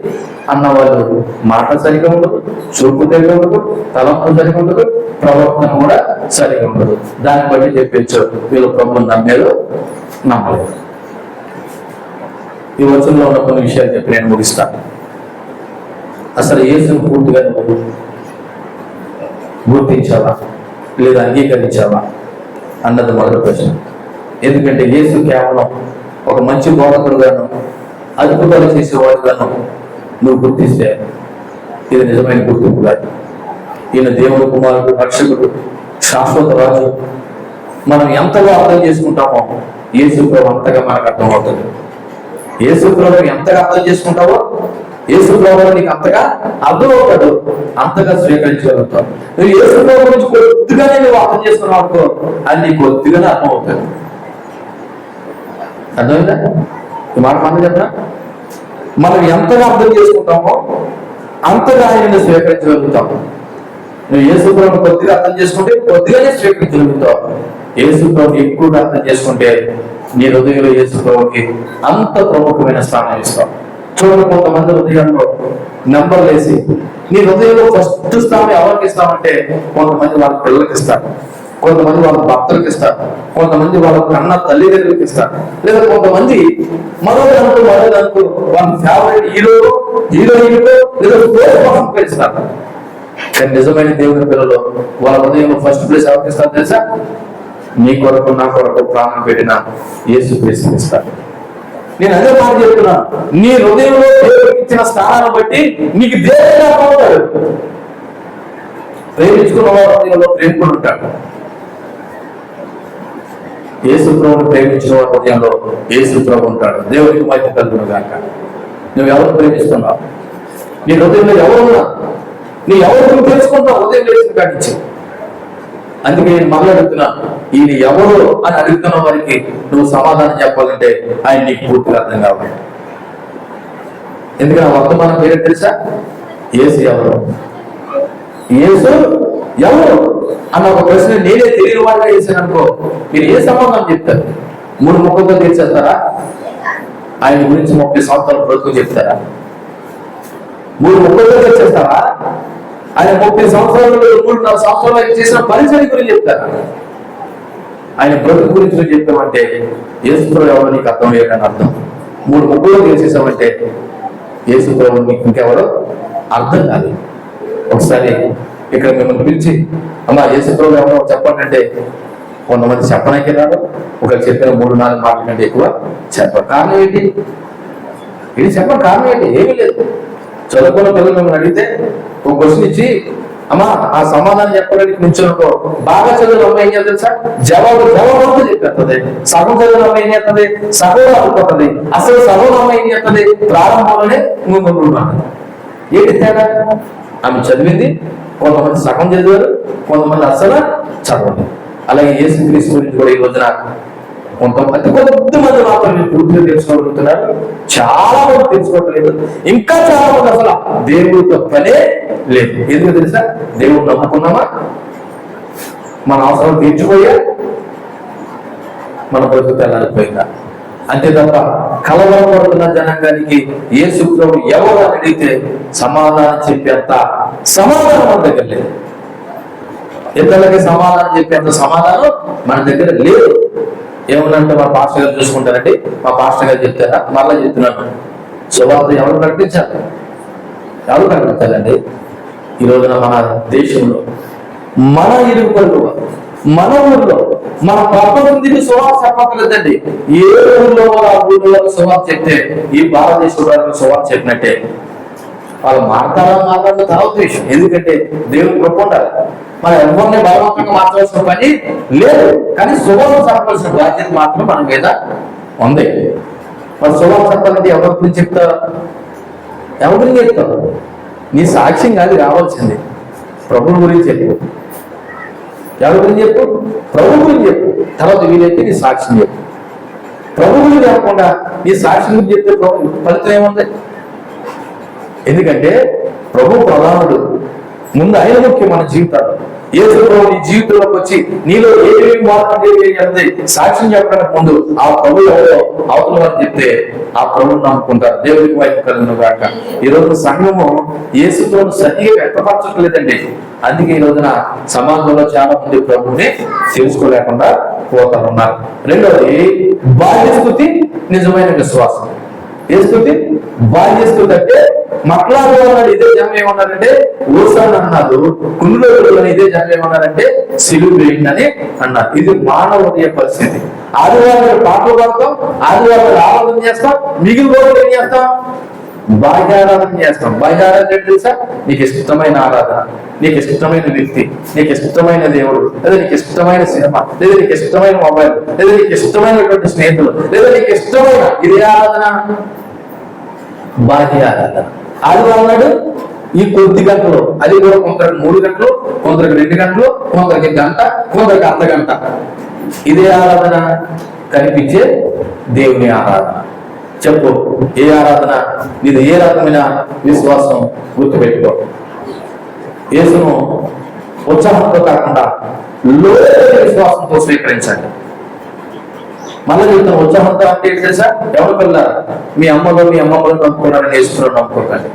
S1: అన్నవాళ్ళు మాట సరిగా ఉండదు, చూపు సరిగా ఉండదు, తలంపు సరిగా ఉండదు, ప్రవర్తన కూడా సరిగా ఉండదు. దాన్ని బట్టి చెప్పచ్చు వీళ్ళు ప్రభువుని నమ్మారు, నమ్మలేదు. ఈ వచనంలో ఉన్న కొన్ని విషయాలు చెప్పి నేను ముగిస్తాను. అసలు యేసును పూర్తిగా నువ్వు గుర్తించావా లేదా అంగీకరించావా అన్నది మొదటి ప్రశ్న. ఎందుకంటే యేసు కేవలం ఒక మంచి బోధకుడుగాను, అద్భుతాలు చేసేవాడుగాను నువ్వు గుర్తిస్తే ఇది నిజమైన గుర్తింపు కాదు. ఈయన దేవుడు కుమారుడు, రక్షకుడు, శాశ్వత రాజు. మనం ఎంతగా అర్థం చేసుకుంటామో యేసుప్రభు అంతగా మనకు అర్థమవుతుంది. యేసుప్రభుని ఎంతగా అర్థం చేసుకుంటావో యేసుప్రభు నీకు అంతగా అర్థమవుతాడు, అంతగా స్వీకరించగలుగుతావు. నువ్వు యేసుప్రభు గురించి కొద్దిగానే నువ్వు అర్థం చేసుకున్నావు అనుకో, అది నీకు కొద్దిగానే అర్థమవుతుంది. అర్థమైందా? ఈ మాట మనం చెప్పిన మనం ఎంతగా అర్థం చేసుకుంటామో అంతగా ఆయనను స్వీకరించగలుగుతాము. నువ్వు యేసుప్రభుని కొద్దిగా అర్థం చేసుకుంటే కొద్దిగానే స్వీకరించగలుగుతావు. యేసుప్రభుని ఎక్కువగా అర్థం చేసుకుంటే నీ హృదయంలో యేసుప్రభుకి అంత ప్రముఖమైన స్థానం ఇస్తావు. చూడండి, కొంతమంది హృదయంలో నెంబర్లు వేసి నీ హృదయంలో ఫస్ట్ స్థానం ఎవరికి ఇస్తామంటే కొంతమంది వాళ్ళ పిల్లలకి ఇస్తారు, కొంతమంది వాళ్ళ భక్తులకు ఇస్తారు, కొంతమంది వాళ్ళ కన్న తల్లిదండ్రులకు ఇస్తారు, లేదా కొంతమంది మరోదానికి వాళ్ళ ఫేవరెట్ హీరో హీరోయిన్కు లేదా ప్రోత్సాహంగా ఇస్తారు. కానీ నిజమైన దేవుని పిల్లలు వాళ్ళ హృదయంలో ఫస్ట్ ప్లేస్ ఎవరికి ఇస్తారు తెలుసా? నీ కొరకు నా కొరకు ప్రాణం పెట్టిన యేసుక్రీస్తుని ఇస్తారు. నేను అదే మాట చెప్తున్నా, నీ హృదయంలో దేవుడికి ఇచ్చిన స్థానాన్ని బట్టి నీకు దేవుడు అవుతాడు. ప్రేమించుకున్న వాడు హృదయంలో ప్రేమికుడు ఉంటాడు. యేసుప్రభుని ప్రేమించిన వారి హృదయంలో యేసుప్రభు ఉంటాడు. దేవుడికి మహిమ కలుగును గాక. నువ్వు ఎవరు ప్రేమిస్తున్నావు? నీ హృదయంలో ఎవరున్నా నీ ఎవరు తెలుసుకుంటావు హృదయం లేచిన కాడించి. అందుకే నేను మళ్ళీ అడుగుతున్నా, ఈయన ఎవరు అని అడుగుతున్న వారికి నువ్వు సమాధానం చెప్పాలంటే ఆయన నీకు పూర్తిగా అర్థం కావాలి. ఎందుకంటే వర్తమానం పేరు తెలుసా? యేసు ఎవరు, యేసు ఎవరు అన్న ఒక ప్రశ్న నేనే తెలియని వాడిగా వేసాను అనుకో, మీరు ఏ సమాధానం చెప్తారు? 3 ముక్కలతో తీర్చేస్తారా? ఆయన గురించి 30 సంవత్సరాల బ్రతుకు చెప్తారా? 3 ముక్కలతో తీర్చేస్తారా? ఆయన 30 సంవత్సరాలు 3-4 సంవత్సరాలు చేసిన పరిచయం గురించి చెప్తారా? ఆయన బ్రతుకు గురించి నువ్వు చెప్పామంటే యేసుప్రభు ఎవరో నీకు అర్థం అయ్యాడని అర్థం. 3 ముక్కలు తీర్చేసామంటే యేసుప్రభు నీకు ఇంకెవరో అర్థం కాదు. ఒకసారి ఇక్కడ మిమ్మల్ని పిలిచి అమ్మా యేసుప్రభు ఎవరో చెప్పండి అంటే కొంతమంది చెప్పడానికి రాదు, ఒకరు చెప్పిన 3-4 మాటల కంటే ఎక్కువ చెప్పరు. కారణం ఏంటి? ఇది చెప్పడం కారణం ఏంటి? ఏమీ లేదు. చదువుకున్న పిల్లలు మిమ్మల్ని అడిగితే ఒక క్వశ్చన్ ఇచ్చి అమ్మా ఆ సమాధానం చెప్పడానికి నుంచున్నప్పుడు బాగా చదువులు అమ్మాయి ఏం చేస్తుంది సార్, జవాబు చెప్పేస్తుంది. సగం చదువులు అమ్మాయి ఏం చేస్తుంది, సగం అనుకుంటుంది. అసలు సగం అమ్మాయి ఏం చేస్తుంది, ప్రారంభంలోనే ముందుకుంటున్నాను. ఏంటి తేడా? ఆమె చదివింది, కొంతమంది సగం చదివారు, కొంతమంది అసలు చదవలేదు. అలాగే యేసుక్రీస్తు గురించి కూడా ఈ రోజున కొంతమంది మాత్రమే పూర్తిగా తెలుసుకోగలుగుతున్నారు, చాలా మంది తెలుసుకోవట్లేదు. ఇంకా చాలా మంది అసలు దేవుడితో పనే లేదు. ఎందుకు తెలుసా? దేవుడు నమ్ముకున్నామా, మన అవసరం తీర్చిపోయా, మన బ్రతుకు వెళ్ళాలిపోయిందా, అంతే తప్ప కలవరపడుతున్న జనాంగానికి యేసు ప్రభు ఎవరు అడిగితే సమాధానం చెప్పేంత సమాధానం మన దగ్గర లేదు. ఇతరులకి సమాధానం చెప్పేంత సమాధానం మన దగ్గర లేదు. ఏమన్నంటే మా పాస్టర్ గారు చూసుకుంటారండి, మా పాస్టర్ గారు చెప్తారా, మళ్ళీ చెప్తున్నాను. సువార్త ఎవరు ప్రకటించాలి? ఎవరు ప్రకటించాలండి? ఈ రోజున మన దేశంలో, మన ఇరుగు, మన ఊర్లో, మన ప్రపంచం సువార్త చెప్పక్కర్లేదండి. ఏ ఊర్లో ఆ ఊర్లో సువార్త చెప్తే ఈ భారతదేశంలో సువార్త చెప్పినట్టే. వాళ్ళు మాట్లాడడం తర్వాత విషయం. ఎందుకంటే దేవుని గొప్ప ఉండాలి. మనం ఎవరిని బలవంతంగా మార్చవలసిన పని లేదు, కానీ సువార్త చెప్పవలసిన బాధ్యత మాత్రం మన మీద ఉంది. మరి సువార్త చెప్పాలంటే ఎవరి గురించి చెప్తారు? ఎవరి గురించి చెప్తారు? నీ సాక్ష్యం కాదు కావాల్సింది, ప్రభువు గురించి చెప్పు. ఎవరి గురించి చెప్పు? ప్రభు గురించి చెప్పు. తర్వాత వీలైతే నీ సాక్ష్యం చెప్పు. ప్రభు గురించి చెప్పకుండా నీ సాక్ష్యం గురించి చెప్తే ప్రభు ఫలితం ఏముంది? ఎందుకంటే ప్రభు ప్రధానుడు, ముందు ఆయన ముఖ్యం మన జీవితాలు. యేసు ప్రభు నీ జీవితంలోకి వచ్చి నీలో ఏమేమి మార్పు జరిగేది సాక్ష్యం చెప్పడానికి ముందు ఆ ప్రభు ఎవరో అవతల వారు చెప్తే ఆ ప్రభుని నమ్ముకుంటారు. దేవుడికి వైపు కలుగును గాక. ఈ రోజు సంఘము యేసు ప్రభు సరిగా వ్యక్తపరచట్లేదండి. అందుకే ఈ రోజున సమాజంలో చాలా మంది ప్రభుని తెలుసుకోలేకుండా పోతా ఉన్నారు. రెండవది బాల్యస్థుతి, నిజమైన విశ్వాసం. ఏ స్థుతి? బాల్యస్థుతి అంటే మట్లాడు ఇదే జనం ఏమన్నారంటే ఊసాన్ అన్నారు, కుండులో ఇదే జనం ఏమన్నారంటే సిలువు వేయండి అని అన్నారు. ఇది మానవుని పరిస్థితి. ఆదివారం పాటలు పాడతాం, ఆదివారం ఆరాధన చేస్తాం, మిగిలిన రోజులు ఏం చేస్తాం? బాహ్యారాధన చేస్తాం. బాహ్యారాధన ఏంటి తెలుసా? నీకు ఇష్టమైన ఆరాధన, నీకు ఇష్టమైన వ్యక్తి, నీకు ఇష్టమైన దేవుడు, లేదా నీకు ఇష్టమైన సినిమా, లేదా నీకు ఇష్టమైన మొబైల్, లేదా నీకు ఇష్టమైనటువంటి స్నేహితులు, లేదా నీకు ఇష్టమైన ఇది ఆరాధన, బాహ్య ఆరాధన. ఆదివారం నాడు ఈ కొద్ది గంటలు, అది కూడా కొందరికి 3 గంటలు, కొందరికి 2 గంటలు, కొందరికి గంట, కొందరికి అర్ధగంట. ఇదే ఆరాధన, కనిపించే దేవుని ఆరాధన. చెప్పు, ఏ ఆరాధన? ఇది ఏ రకమైన విశ్వాసం? గుర్తుపెట్టుకో. యేసును ఉత్సాహంతో కాకుండా లోతైన విశ్వాసంతో స్వీకరించండి. మళ్ళీ చెప్తాను, ఉత్సాహంతో అంటే ఏంటి తెలుసా? ఎవరి పిల్ల మీ అమ్మలో మీ అమ్మమ్మలో నమ్ముకున్నారని యేసులో నమ్ముకోకండి.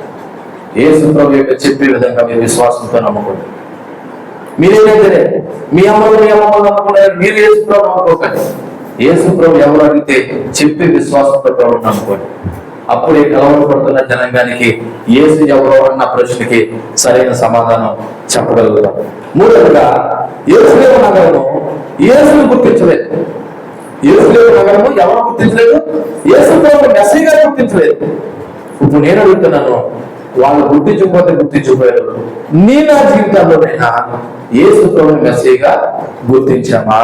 S1: యేసు ప్రభు యొక్క చెప్పే విధంగా మీరు విశ్వాసంతో నమ్ముకోండి. మీరేమైతే మీ అమ్మలో మీ అమ్మమ్మలో నమ్ముకున్నారు, మీరు యేసు ప్రభు నమ్ముకోకండి. యేసు ప్రభు ఎవరు అడిగితే చెప్పే విశ్వాసంతో ప్రభు నమ్ముకోండి. అప్పుడే కలవరపడుతున్న జనాంగానికి యేసు ఎవరో అన్న ప్రశ్నకి సరైన సమాధానం చెప్పగలుగుతాం. మూడవగా యేరుషలేము నగరము యేసును గుర్తించలేదు. యేరుషలేము నగరము ఎవరు గుర్తించలేదు? యేసు ప్రభు మెస్సీగా గుర్తించలేదు. ఇప్పుడు నేను అడుగుతున్నాను, వాళ్ళు గుర్తించకపోయారు. నీ నా జీవితాల్లోనైనా యేసు ప్రభుని మెస్సీగా గుర్తించామా?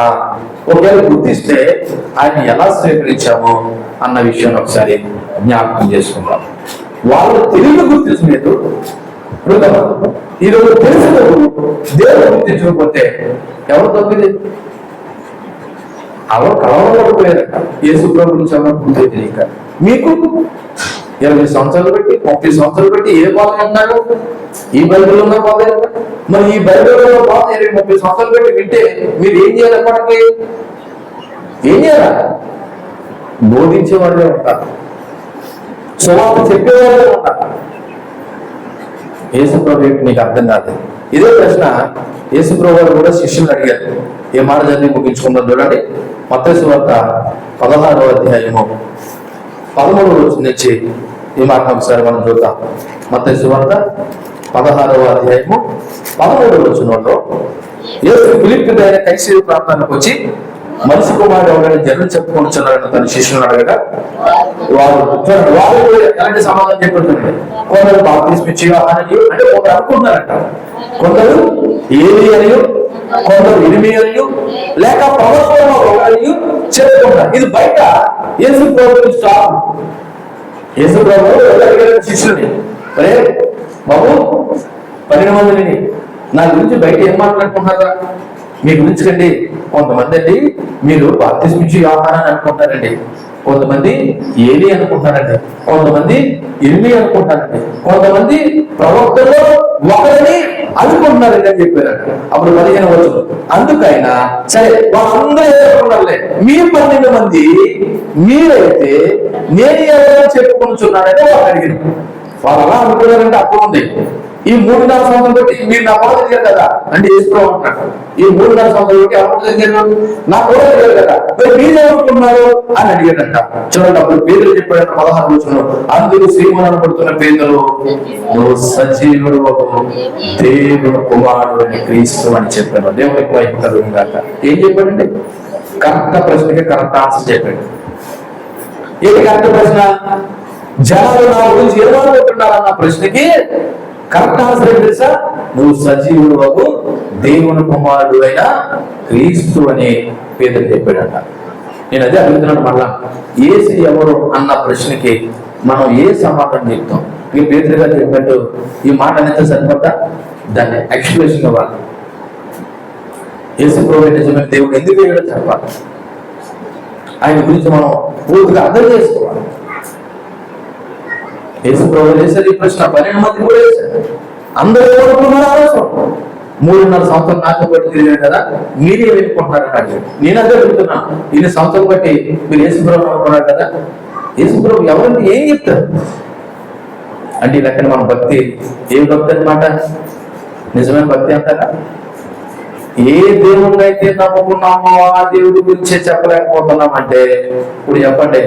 S1: ఒకవేళ గుర్తిస్తే ఆయన ఎలా స్వీకరించాము అన్న విషయాన్ని ఒకసారి జ్ఞాపకం చేసుకుందాం. వాళ్ళు తెలివి గుర్తించలేదు, ఈరోజు తెలిసిన దేవుడు గుర్తించకపోతే ఎవరు తప్పింది? ఎవరు కలవకపోయారట. యేసు ప్రభు గురించి ఎవరు గుర్తే తెలియక మీకు 20 సంవత్సరాలు పెట్టి 30 సంవత్సరాలు పెట్టి ఏ బాధ అన్నారు? ఈ బైబిల్లో ఉన్న బాధ. మరి ఈ బైబిల్లో బాధ 20-30 సంవత్సరాలు పెట్టి వింటే మీరు ఏం చేయాలి? ఎప్పటికీ ఏం చేయాలి? బోధించే వాళ్ళే ఉంటారు, సువార్త చెప్పేవాళ్ళే ఉంటారు. యేసుప్రభు నీకు అర్థం కాదు. ఇదే ప్రశ్న యేసుప్రభు వారు కూడా శిష్యులు అడిగారు. ఏ మాట చదివి ముగించుకుందాం చూడండి. మత్తయి సువార్త 16వ అధ్యాయము 13వ వచనం నుంచి ఈ మాట ఒకసారి మనం చూద్దాం. మత్తయి సువార్త 16వ అధ్యాయము 13వ వచనంలో యేసు ఫిలిప్పీ దగ్గర కైసరయ ప్రాంతానికి వచ్చి మనిషి కుమారుడు ఎవరైనా జనం చెప్పుకొనిచున్నారని తన శిష్యులను అడగగా వారు కూడా ఎలాంటి సమాధానం చెప్పుకుంటుంది. కొందరు బాప్తిస్మం ఇచ్చి యోహానని అంటే కొందరు అనుకుంటున్నారంట, కొందరు ఏలి అని, కొందరు ఇర్మియా అని, లేక ప్రవక్తలలో ఒకరని చెప్పుకుంటారు. ఇది బయట యేసు ప్రభువు స్టాప్. యేసు ప్రభువు శిష్యుని అరే బాబు 12 మందిని నా గురించి బయట ఏం మాట్లాడుకుంటున్నారా? మీ గురించి కండి కొంతమంది అండి మీరు బాప్తిస్మం ఇచ్చి యోహానని అనుకుంటారండి, కొంతమంది ఏలి అనుకుంటారండి, కొంతమంది ఇర్మియా అనుకుంటారండి, కొంతమంది ప్రవక్తల్లో ఒకరిని అనుకుంటున్నారండి అని చెప్పారంట. అప్పుడు 15వ వచనం అందుకైనా సరే వాళ్ళందరూ ఏమనుకున్నారులే, మీ 12 మంది మీరైతే నేను ఎవరైనా చెప్పుకుంటున్నానని వాళ్ళు అడిగారు. వాళ్ళు అలా అనుకున్నారంటే అప్పుడు ఉంది. ఈ 3.5 సంవత్సరాలు బట్టి మీరు నా కూడా తెలియదు కదా అంటే వేసుకో అంటున్నాడు. ఈ 3.5 సంవత్సరాలు బట్టి ఎవరు తెలియదు, నా కూడా తెలియదు కదా, మీరు ఏమనుకున్నారు అని అడిగాడంట. చూడండి అప్పుడు పేదలు చెప్పాడంట 16వ వచనం అందుకు సీమోను పడుతున్న పేదలు నువ్వు సజీవుడు దేవుడు కుమారుడు అని క్రీస్తు అని చెప్పాను. దేవునికి వైపు కలుగుగాక. ఏం చెప్పాడండి? కరెక్ట్ ప్రశ్నకి కరెక్ట్ ఆన్సర్ చెప్పాడు. ఏంటి కరెక్ట్ ప్రశ్న? జనాలు నా గురించి ఏమనుకుంటున్నారన్న ప్రశ్నకి కరెక్ట్ ఆన్సర్ ఏంటి తెలుసా? నువ్వు సజీవుడు బాబు దేవుని కుమారుడు అయిన క్రీస్తు అని పేదలు చెప్పాడట. నేను అదే అడుగుతున్నాను మళ్ళా, యేసు ఎవరు అన్న ప్రశ్నకి మనం ఏ సమాధానం చెప్తాం? ఈ పేదలు గారు చెప్పినట్టు ఈ మాట అనేది సరిపోతా, దాన్ని ఎక్స్ప్లెనేషన్ ఇవ్వాలి. యేసు ప్రభువు నిజమైన దేవుడు ఎందుకు వేయడో చెప్పాలి. ఆయన గురించి మనం పూర్తిగా అర్థం చేసుకోవాలి. యేసు ప్రభువు వేసారు ఈ ప్రశ్న, 12 మంది కూడా వేశారు. అందరూ ఏమనుకున్నారు? అవసరం 3.5 సంవత్సరాలు నాతో బట్టి తిరిగారు కదా, మీరే వెళ్ళుకుంటున్నారని అడిగాడు. నేను అదే అడుగుతున్నా, ఇన్ని సంవత్సరాలు బట్టి మీరు యేసు ప్రభు అనుకున్నారు కదా, యేసు ప్రభు ఎవరిని ఏం చెప్తారు అంటే ఈ లెక్కన మన భక్తి ఏం భక్తి అనమాట? నిజమైన భక్తి అంటారా? ఏ దేవుడిని అయితే నమ్ముకున్నామో ఆ దేవుడి గురించే చెప్పలేకపోతున్నామంటే ఇప్పుడు చెప్పండి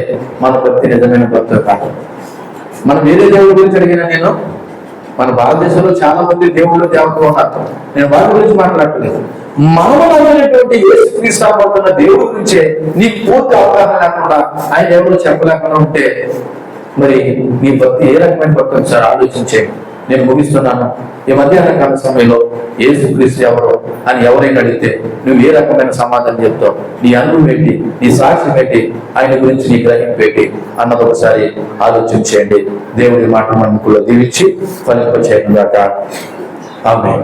S1: మన భక్తి నిజమైన భక్తి కాదు. మనం వేరే దేవుడి గురించి అడిగినా, నేను మన భారతదేశంలో చాలా మంది దేవుళ్ళు దేవతలు ఉన్నారు, నేను వారి గురించి మాట్లాడలేదు. మనము నమ్మినటువంటి యేసుక్రీస్తు పడుతున్న దేవుడి గురించే నీకు పూర్తి అవగాహన లేకుండా ఆయన ఎవరు చెప్పలేకుండా ఉంటే మరి నీ భక్తి ఏ రకమైన భక్తి ఒకసారి ఆలోచించేయండి. నేను ముగిస్తున్నాను. ఈ మధ్యాహ్న కాల సమయంలో యేసుక్రీస్తు ఎవరు అని ఎవరైనా అడిగితే నువ్వు ఏ రకమైన సమాధానం చెప్తావు? నీ అనుభవం ఏంటి, నీ సాక్ష్యం ఏంటి, ఆయన గురించి నీ గ్రహింపు ఏంటి అన్నది ఒకసారి ఆలోచించేయండి. దేవుడి మాట మనకులో దీవించి ఫలింపచేయడం దాకా ఆమేన్.